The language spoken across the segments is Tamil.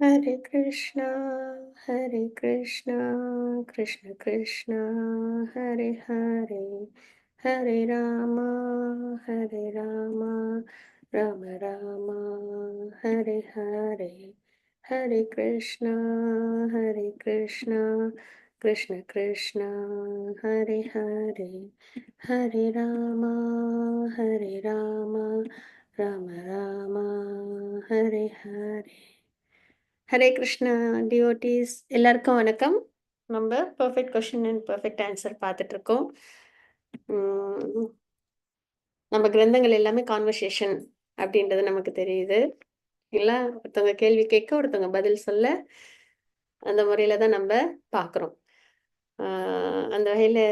Hare Krishna, Hare Krishna, Krishna Krishna, Hare Hare, Hare Rama, Hare Rama, Rama Rama, Hare Hare, Hare Krishna, Hare Krishna, Krishna Krishna, Hare Hare, Hare Rama, Hare Rama, Rama Rama, Hare Hare. Hare Krishna devotees எல்லாருக்கும் வணக்கம். நம்ம perfect question and perfect answer பார்த்துட்டு இருக்கோம். நம்ம கிரந்தங்கள் எல்லாமே கான்வர்சேஷன் அப்படின்றது நமக்கு தெரியுது இல்லை? ஒருத்தவங்க கேள்வி கேட்க ஒருத்தவங்க பதில் சொல்ல, அந்த முறையில தான் நம்ம பார்க்குறோம். அந்த வகையில்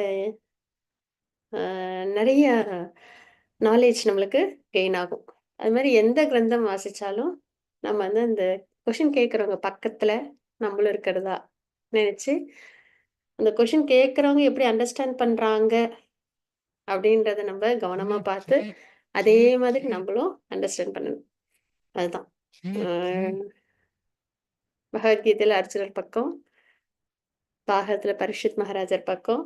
நிறைய நாலேஜ் நம்மளுக்கு கெயின் ஆகும். அது மாதிரி எந்த கிரந்தம் வாசிச்சாலும் நம்ம வந்து அந்த கொஷின் கேட்குறவங்க பக்கத்துல நம்மளும் இருக்கிறதா நினைச்சு அந்த கொஷின் கேட்குறவங்க எப்படி அண்டர்ஸ்டாண்ட் பண்றாங்க அப்படின்றத நம்ம கவனமா பார்த்து அதே மாதிரி நம்மளும் அண்டர்ஸ்டாண்ட் பண்ணணும். அதுதான் பகவத்கீதையில அர்ஜுனர் பக்கம், பாகத்துல பரீட்சித் மகாராஜர் பக்கம்,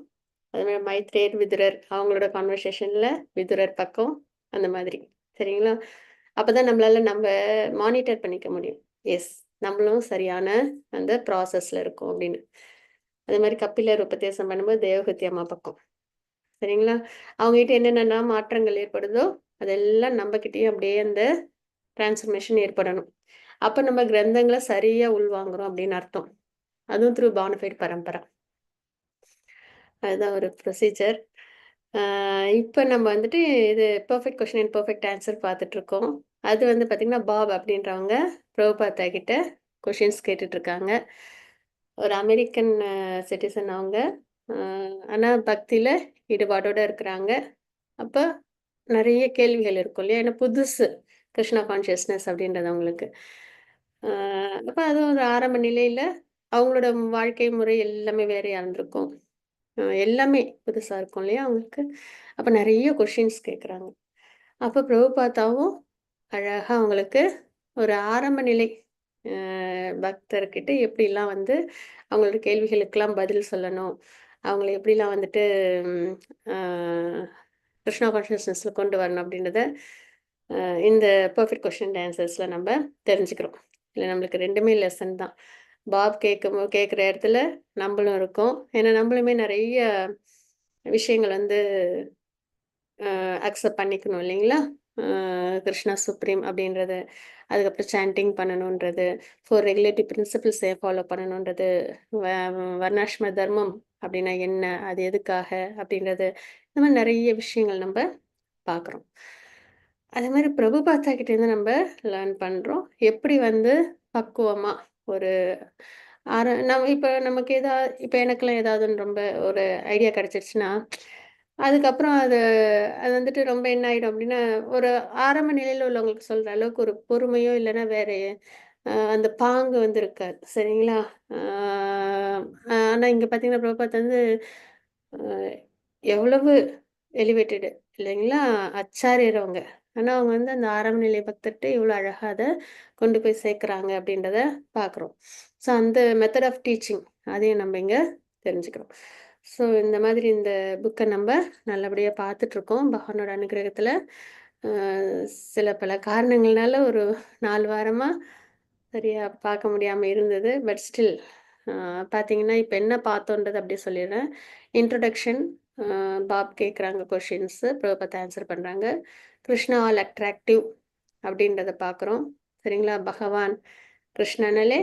அது மாதிரி மைத்ரேயர் விதுரர் அவங்களோட கான்வர்சேஷன்ல விதுரர் பக்கம், அந்த மாதிரி. சரிங்களா? அப்பதான் நம்மளால நம்ம மானிட்டர் பண்ணிக்க முடியும். எஸ், நம்மளும் சரியான அந்த ப்ராசஸ்ல இருக்கோம் அப்படின்னு. அதே மாதிரி கபிலர் உபதேசம் பண்ணும்போது தேவகத்தி அம்மா பக்கம். சரிங்களா? அவங்ககிட்ட என்னென்ன மாற்றங்கள் ஏற்படுதோ அதெல்லாம் நம்ம கிட்டேயும் அப்படியே அந்த டிரான்ஸ்ஃபர்மேஷன் ஏற்படணும். அப்ப நம்ம கிரந்தங்களை சரியா உள்வாங்குறோம் அப்படின்னு அர்த்தம். அதுவும் த்ரூ பானஃபைட் பரம்பரை. அதுதான் ஒரு ப்ரொசீஜர். இப்போ நம்ம வந்துட்டு இது perfect question and perfect answer பார்த்துட்ருக்கோம். அது வந்து பார்த்திங்கன்னா பாப் அப்படின்றவங்க பிரபுபாதா கிட்ட கொஷின்ஸ் கேட்டுட்ருக்காங்க. ஒரு அமெரிக்கன் சிட்டிசன் அவங்க. ஆனால் பக்தியில் ஈடுபாடோடு இருக்கிறாங்க. அப்போ நிறைய கேள்விகள் இருக்கும் இல்லையா? ஏன்னா புதுசு கிருஷ்ணா கான்ஷியஸ்னஸ் அப்படின்றது அவங்களுக்கு. அப்போ அதுவும் ஒரு ஆரம்ப நிலையில் அவங்களோட வாழ்க்கை முறை எல்லாமே வேறையாக இருந்திருக்கும். எல்லாமே புதுசா இருக்கும் இல்லையா அவங்களுக்கு? அப்ப நெறைய கொஷின்ஸ் கேட்குறாங்க. அப்ப பிரபுபாதாவும் அழகா அவங்களுக்கு ஒரு ஆரம்ப நிலை அ பக்தர்கிட்ட எப்படிலாம் வந்து அவங்களோட கேள்விகளுக்கெல்லாம் பதில் சொல்லணும். அவங்கள எப்படிலாம் வந்துட்டு ம் அ கிருஷ்ணா கான்ஷியஸ்னஸ்ல கொண்டு வரணும் அப்படின்றத இந்த பெர்ஃபெக்ட் கொஸ்டின் அண்ட் ஆன்சர்ஸ்ல நம்ம தெரிஞ்சுக்கிறோம். இல்ல நம்மளுக்கு 2மே லெசன் தான். பாப் கேட்குற இடத்துல நம்மளும் இருக்கோம். ஏன்னா நம்மளுமே நெறைய விஷயங்கள் வந்து அக்செப்ட் பண்ணிக்கணும் இல்லைங்களா? கிருஷ்ணா சுப்ரீம் அப்படின்றது, அதுக்கப்புறம் சாண்டிங் பண்ணணுன்றது, 4 ரெகுலேட்டரி பிரின்சிபிள்ஸை ஃபாலோ பண்ணணுன்றது, வ வர்ணாசிரம தர்மம் அப்படின்னா என்ன? அது எதுக்காக? அப்படின்றது, இந்த மாதிரி நிறைய விஷயங்கள் நம்ம பார்க்குறோம். அதே மாதிரி பிரபுபாதா கிட்டேருந்து நம்ம லேர்ன் பண்ணுறோம். எப்படி வந்து பக்குவமா ஒரு நம்ம இப்போ நமக்கு இப்போ எனக்கெல்லாம் ஏதாவதுன்னு ரொம்ப ஒரு ஐடியா கிடைச்சிருச்சுன்னா, அதுக்கப்புறம் அது வந்துட்டு ரொம்ப என்ன ஆயிடும் அப்படின்னா, ஒரு ஆரம்ப நிலையில உள்ளவங்களுக்கு சொல்ற அளவுக்கு ஒரு பொறுமையோ இல்லைன்னா வேற அந்த பாங்கு வந்து இருக்காது. சரிங்களா? ஆ ஆனா இங்க பார்த்தீங்கன்னா, பிரபுபாத் வந்து அ எவ்வளவு எலிவேட்டடு இல்லைங்களா? ஆச்சாரியர் அவங்க. ஆனா அவங்க வந்து அந்த ஆரம்ப நிலை பக்தர்ட்ட இவ்வளோ அழகா அத கொண்டு போய் சேர்க்குறாங்க அப்படின்றத பார்க்குறோம். ஸோ அந்த மெத்தட் ஆஃப் டீச்சிங் அதையும் நம்ம இங்க தெரிஞ்சுக்கிறோம். ஸோ இந்த மாதிரி இந்த புக்கை நம்ம நல்லபடியா பார்த்துட்ருக்கோம். பகவானோட அனுகிரகத்துல. அ சில பல காரணங்கள்னால ஒரு 4 வாரமா சரியா பார்க்க முடியாம இருந்தது. பட் ஸ்டில் பார்த்தீங்கன்னா, இப்ப என்ன பார்த்தோன்றத அப்படியே சொல்லிடுறேன். இன்ட்ரோடக்ஷன், பாப் கேட்குறாங்க கொஷின்ஸு, பிரபுபாத் ஆன்சர் பண்றாங்க. கிருஷ்ணா ஆல் அட்ராக்டிவ் அப்படின்றத பார்க்குறோம். சரிங்களா? பகவான் கிருஷ்ணனாலே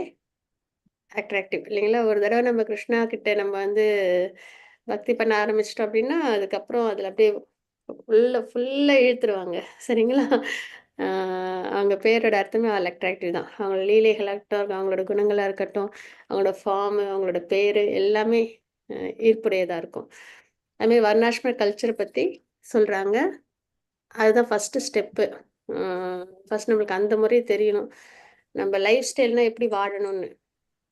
அட்ராக்டிவ் இல்லைங்களா? ஒரு தடவ நம்ம கிருஷ்ணா கிட்ட நம்ம வந்து பக்தி பண்ண ஆரம்பிச்சிட்டோம் அப்படின்னா, அதுக்கப்புறம் அதில அப்படியே ஃபுல்லா இழுத்துருவாங்க. சரிங்களா? ஆ அவங்க பேரோட அர்த்தமே ஆல் அட்ராக்டிவ் தான். அவங்க லீலைகளாகட்டும், அவங்களோட குணங்களா இருக்கட்டும், அவங்களோட ஃபார்மு, அவங்களோட பேரு எல்லாமே அ ஈர்ப்புடையதா இருக்கும். அதுமாரி வர்ணாசிரம கல்ச்சர பத்தி சொல்றாங்க. அதுதான் ஃபர்ஸ்ட்டு ஸ்டெப்பு. அ ஃபர்ஸ்ட் நம்மளுக்கு அந்த முறை தெரியணும். நம்ம லைஃப் ஸ்டைல்னா எப்படி வாழணும்னு.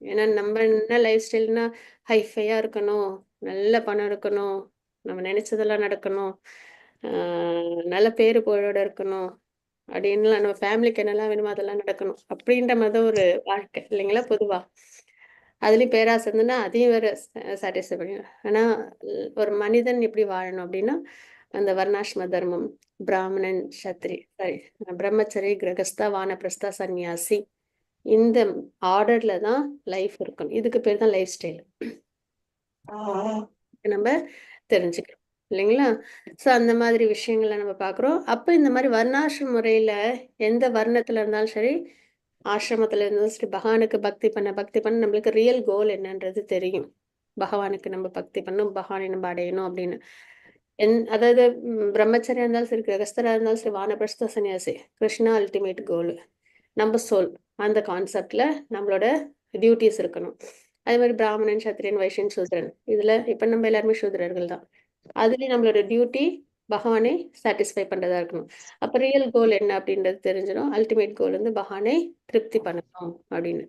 ஏன்னா நம்ம என்ன லைஃப் ஸ்டைல்னா ஹைஃபையா இருக்கணும், நல்ல பணம் இருக்கணும், நம்ம நினைச்சதெல்லாம் நடக்கணும், நல்ல பேரு புகழோட இருக்கணும். அப்படின்லாம் நம்ம ஃபேமிலிக்கு என்னெல்லாம் வேணுமோ அதெல்லாம் நடக்கணும். அப்படின்ற மாரி தான் ஒரு வாழ்க்கை இல்லைங்களா? பொதுவா. அதுலயும் பேராசை இருந்ததுன்னா, அதையும் வேற சாட்டிஸ்ஃபை பண்ணிடும். ஆனா, ஒரு மனிதன் எப்படி வாழணும் அப்படின்னா, அந்த வர்ணாசிரம தர்மம், பிராமணன், சாரி பிரம்மச்சரி, கிரகஸ்தா, வானப்பிரஸ்தா, சன்னியாசி இந்த ஆர்டர்ல தான் லைஃப் இருக்கணும். இதுக்கு பேர் தான் லைஃப் ஸ்டைல். நம்ம தெரிஞ்சுக்கிறோம். இல்லைங்களா? ஸோ அந்த மாதிரி விஷயங்கள நம்ம பார்க்குறோம். அப்ப இந்த மாரி வர்ணாசிரம முறையில எந்த வர்ணத்துல இருந்தாலும் சரி, ஆசிரமத்துல இருந்தாலும் சரி, பகவானுக்கு பக்தி பண்ண நம்மளுக்கு ரியல் கோல் என்னன்றது தெரியும். பகவானுக்கு நம்ம பக்தி பண்ணணும், பகவானை நம்ம அடையணும் அப்படின்னு. அதாவது பிரம்மச்சரியா இருந்தாலும் சரி, கிரகஸ்தரா இருந்தாலும் சரி, வானப்பிரஸ்த சன்னியாசி. Krishna ultimate goal. நம்ம சோல். அந்த கான்செப்ட்ல நம்மளோட டியூட்டீஸ் இருக்கணும். அதே மாரி பிராமணன், சத்திரியன், வைஷ்யன், சூத்ரன். இதுல இப்ப நம்ம எல்லாருமே சூத்ரர்கள் தான். அதுலயும் நம்மளோட டியூட்டி பகவானை சாட்டிஸ்ஃபை பண்றதா இருக்கணும். அப்ப ரியல் கோல் என்ன அப்படின்றது தெரிஞ்சிடும். அல்டிமேட் கோல் வந்து பகவானை திருப்தி பண்ணணும் அப்படின்னு.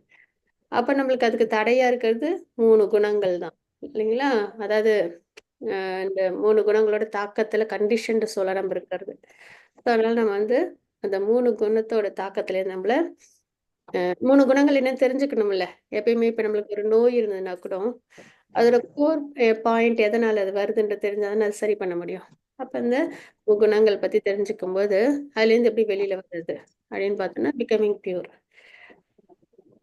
அப்ப நம்மளுக்கு அதுக்கு தடையா இருக்கிறது 3 குணங்கள் தான். இல்லைங்களா? அதாவது இந்த 3 குணங்களோட தாக்கத்துல கண்டிஷன்டு சோலா நம்ம இருக்கிறது. ஸோ அதனால நம்ம வந்து அந்த 3 குணத்தோட தாக்கத்துல நம்மள 3 குணங்கள் என்னன்னு தெரிஞ்சுக்கணும்ல. எப்பயுமே இப்ப நம்மளுக்கு ஒரு நோய் இருந்ததுன்னா கூட, அதோட கோர் பாயிண்ட் எதனால அது வருதுன்றது தெரிஞ்சா தானே அது சரி பண்ண முடியும். அப்ப இந்த குணங்கள் பத்தி தெரிஞ்சுக்கும்போது, அதுலேருந்து எப்படி வெளியில வர்றது? அப்படின்னு பார்த்தோம்னா, பிகமிங் பியூர்.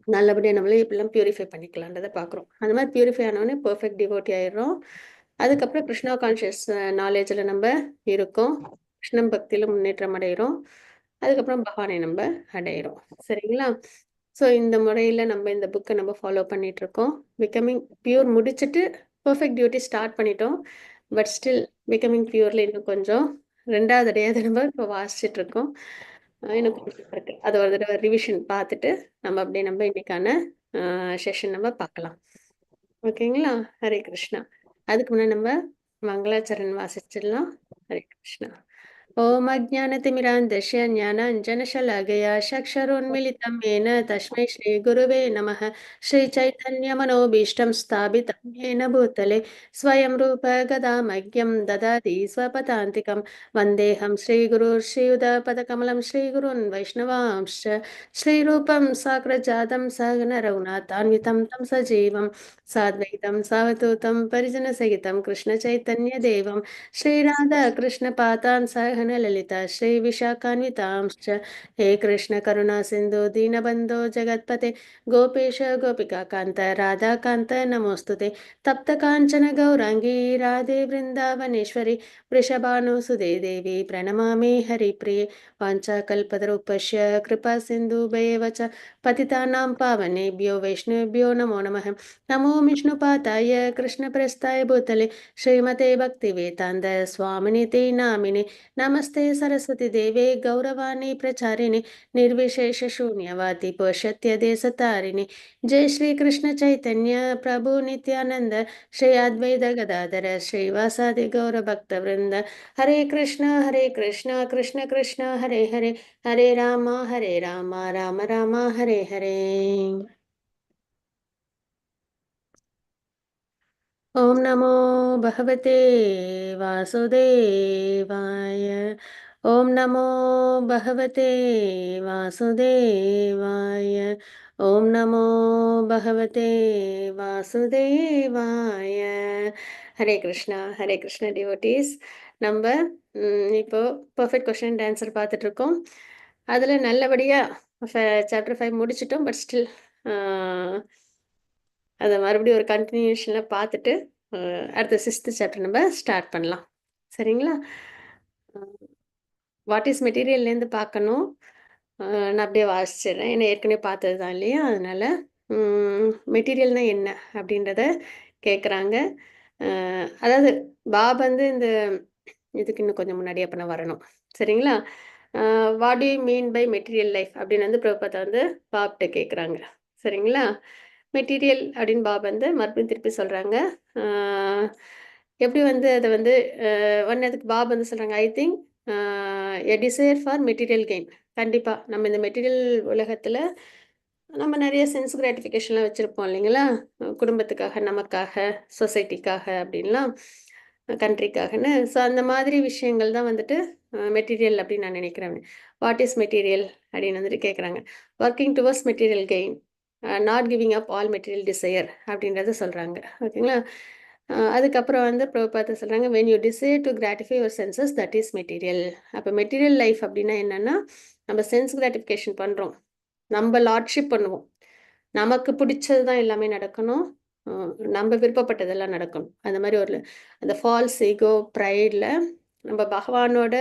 நல்லபடியா நம்மளே எப்படிலாம் பியூரிஃபை பண்ணிக்கலான்றத பார்க்குறோம். அந்த மாரி பியூரிஃபை ஆனோனே பெர்ஃபெக்ட் டிவோட்டி ஆயிடுறோம். அதுக்கப்புறம் கிருஷ்ணா கான்ஷியஸ் நாலேட்ஜ்ல நம்ப இருக்கோம். கிருஷ்ணன் பக்தியில முன்னேற்றம் அடையிறோம். அதுக்கப்புறம் பகவானை நம்ப அடையிறோம். சரிங்களா? ஸோ இந்த முறையில நம்ம இந்த புக்க நம்ம ஃபாலோ பண்ணிட்டுருக்கோம். பிகமிங் பியூர் முடிச்சுட்டு பெர்ஃபெக்ட் டியூட்டி ஸ்டார்ட் பண்ணிட்டோம். பட் ஸ்டில் பிகமிங் பியூர்ல இன்னும் கொஞ்சம் 2வது அடியா அத நம்ம இப்போ வாசிச்சுட்ருக்கோம். இன்னும் கொஞ்சம் இருக்கு. அத ஒரு தடவ ரிவிஷன் பார்த்துட்டு, நம்ம அப்படியே நம்ம இன்னைக்கான செஷன் நம்ம பார்க்கலாம். ஓகேங்களா? ஹரே கிருஷ்ணா. அதுக்கு முன்னாடி நம்ம மங்களாச்சரண் வாசிச்சிடலாம். ஹரே கிருஷ்ணா. ॐ अज्ञानतिमिरान्धस्य ज्ञानाञ्जनशलाकया चक्षुरुन्मिलितं येन तस्मै श्रीगुरुवे नमः। श्रीचैतन्यमनोभीष्टं स्थापितं येन भूतले स्वयं रूप गदामह्यं ददाति स्वपदान्तिकं वन्देऽहं श्रीगुरुर्श्रीयुतपदकमलं श्रीगुरून् वैष्णवांश्च श्रीरूपं साग्रजातं सहगणरघुनाथान्वितं तं सजीवं साद्वैतं सावधूतं परिजनसहितं कृष्णचैतन्यदेवं श्रीराधाकृष्णपादान् सहगणललिता श्रीविशाखान्वितांश्च हे कृष्णकरुणा सिन्धु दीनबन्धो जगत्पते गोपेश गोपिकान्त राधाकान्त नमोऽस्तु ते तप्तकाञ्चन गौराङ्गी राधे वृन्दावनेश्वरि वृषभानुसुते देवी प्रणमामि हरिप्रिये वाञ्छाकल्पतरुपस्य कृपासिन्धुभ्येव च पतितानां पावनेभ्यो वैष्णवेभ्यो नमो नमः। नमो विष्णुपादाय कृष्णप्रस्थाय भूतले श्रीमते भक्तिवेदान्त स्वामिनिते नामिने नमस्ते सरस्वती देवे गौरवाणी प्रचारिणे निर्विशेषशून्यवादी पश्यत्य देशतारिणे जय श्री कृष्ण चैतन्य प्रभु नित्यानंद श्री अद्वैत गदाधर श्रीवासादि गौर भक्तवृंद हरे कृष्ण कृष्ण कृष्ण हरे हरे हरे राम राम राम हरे हरे। ॐ नमो भगवते वासुदेवाय। ॐ नमो भगवते वासुदेवाय। ॐ नमो भगवते वासुदेवाय। ஹரே கிருஷ்ணா டிவோட்டீஸ். நம்ம இப்போ பர்ஃபெக்ட் கொஸ்டின் அண்ட் ஆன்சர் பார்த்துட்டு இருக்கோம். அதில் நல்லபடியாக சாப்டர் 5 முடிச்சிட்டோம். பட் ஸ்டில் அதை மறுபடியும் ஒரு கண்டினியூஷனில் பார்த்துட்டு அடுத்த 6th சாப்டர் நம்ம ஸ்டார்ட் பண்ணலாம். சரிங்களா? வாட் இஸ் மெட்டீரியல்லேருந்து பார்க்கணும். நான் அப்படியே வாசிச்சிடுறேன். ஏன்னா ஏற்கனவே பார்த்தது தான் இல்லையா? அதனால மெட்டீரியல்னா என்ன அப்படின்றத கேட்குறாங்க. அதாவது பாப் வந்து இந்த இதுக்கு இன்னும் கொஞ்சம் முன்னாடியே அப்போ நான் வரணும். சரிங்களா? What do you mean by material life அப்படின்னு வந்து பிரபுபாதா வந்து பாப்கிட்ட கேட்குறாங்க. சரிங்களா? மெட்டீரியல் அப்படின்னு பாப் வந்து மறுபடியும் திருப்பி சொல்கிறாங்க. எப்படி வந்து அதை வந்து அதுக்கு பாப் வந்து சொல்கிறாங்க, I think a desire for material gain. கண்டிப்பாக நம்ம இந்த மெட்டீரியல் உலகத்தில் நம்ம நிறைய சென்ஸ் கிராட்டிஃபிகேஷன்லாம் வச்சுருப்போம் இல்லைங்களா? குடும்பத்துக்காக, நமக்காக, சொசைட்டிக்காக அப்படின்லாம். கண்ட்ரிக்காகன்னு. ஸோ அந்த மாதிரி விஷயங்கள் தான் வந்துட்டு மெட்டீரியல் அப்படின்னு நான் நினைக்கிறேன். வாட் இஸ் மெட்டீரியல் அப்படின்னு வந்துட்டு கேட்குறாங்க. Working towards material gain, not giving up all material desire அப்படின்றத சொல்கிறாங்க. ஓகேங்களா? அதுக்கப்புறம் வந்து பிரபுபாதர் சொல்கிறாங்க, when you desire to gratify your senses that is material. அப்போ மெட்டீரியல் லைஃப் அப்படின்னா என்னென்னா, நம்ம சென்ஸ் கிராட்டிஃபிகேஷன் பண்ணுறோம், நம்ம லார்ட்ஷிப் பண்ணுவோம், நமக்கு பிடிச்சது தான் எல்லாமே நடக்கணும், நம்ம விருப்பப்பட்டதெல்லாம் நடக்கணும். அந்த மாதிரி ஒரு அந்த ஃபால்ஸ் ஈகோ ப்ரைடில் நம்ம பகவானோட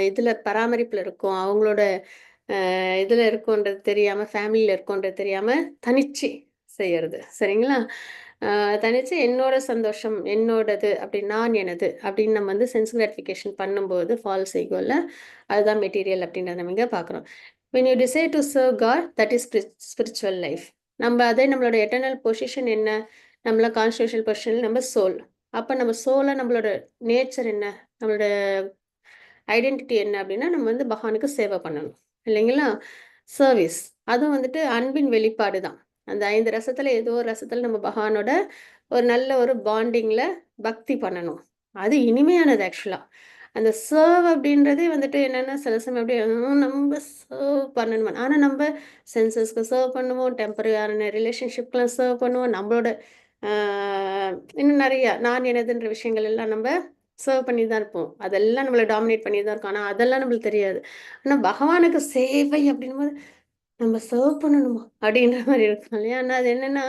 இதில் பராமரிப்பில் இருக்கோம், அவங்களோட இதில் இருக்கோன்றது தெரியாமல், ஃபேமிலியில் இருக்கோன்றது தெரியாமல் தனிச்சு செய்யறது. சரிங்களா? தனிச்சு என்னோட சந்தோஷம் என்னோடது அப்படி நான் எனது அப்படின்னு நம்ம வந்து சென்ஸ் கிராட்டிஃபிகேஷன் பண்ணும்போது ஃபால்ஸ் ஈகோவில் அதுதான் மெட்டீரியல் அப்படின்றத நம்ம இங்கே பார்க்குறோம். When you decide to serve God that is spiritual life. நம்ம அதே நம்மளோட எட்டர்னல் பொசிஷன் என்ன, நம்மள கான்ஸ்டியூஷனல் பொசிஷன் நம்ம சோல். அப்போ நம்ம சோலை நம்மளோட நேச்சர் என்ன, நம்மளோட ஐடென்டிட்டி என்ன அப்படின்னா நம்ம வந்து பகவானுக்கு சேவை பண்ணணும் இல்லைங்களா? சர்வீஸ் அதுவும் வந்துட்டு அன்பின் வெளிப்பாடு தான். அந்த 5 ரசத்தில் ஏதோ ஒரு ரசத்தில் நம்ம பகவானோட ஒரு நல்ல ஒரு பாண்டிங்கில் பக்தி பண்ணணும். அது இனிமையானது ஆக்சுவலாக. அந்த சர்வ் அப்படின்றதே வந்துட்டு என்னென்னா சில சமயம் எப்படி நம்ம சர்வ் பண்ணணும், ஆனால் நம்ம சென்சஸ்க்கு சர்வ் பண்ணுவோம், டெம்பரரியான ரிலேஷன்ஷிப்லாம் சர்வ் பண்ணுவோம், நம்மளோட இன்னும் நிறையா நான் எனதுன்ற விஷயங்கள் எல்லாம் நம்ம சர்வ் பண்ணி தான் இருப்போம். அதெல்லாம் நம்மளை டாமினேட் பண்ணி தான் இருக்கும். ஆனால் அதெல்லாம் நம்மளுக்கு தெரியாது. ஆனால் பகவானுக்கு சேவை அப்படின்போது நம்ம சர்வ் பண்ணணுமா அப்படின்ற மாதிரி இருக்கும் இல்லையா? ஆனால் அது என்னென்னா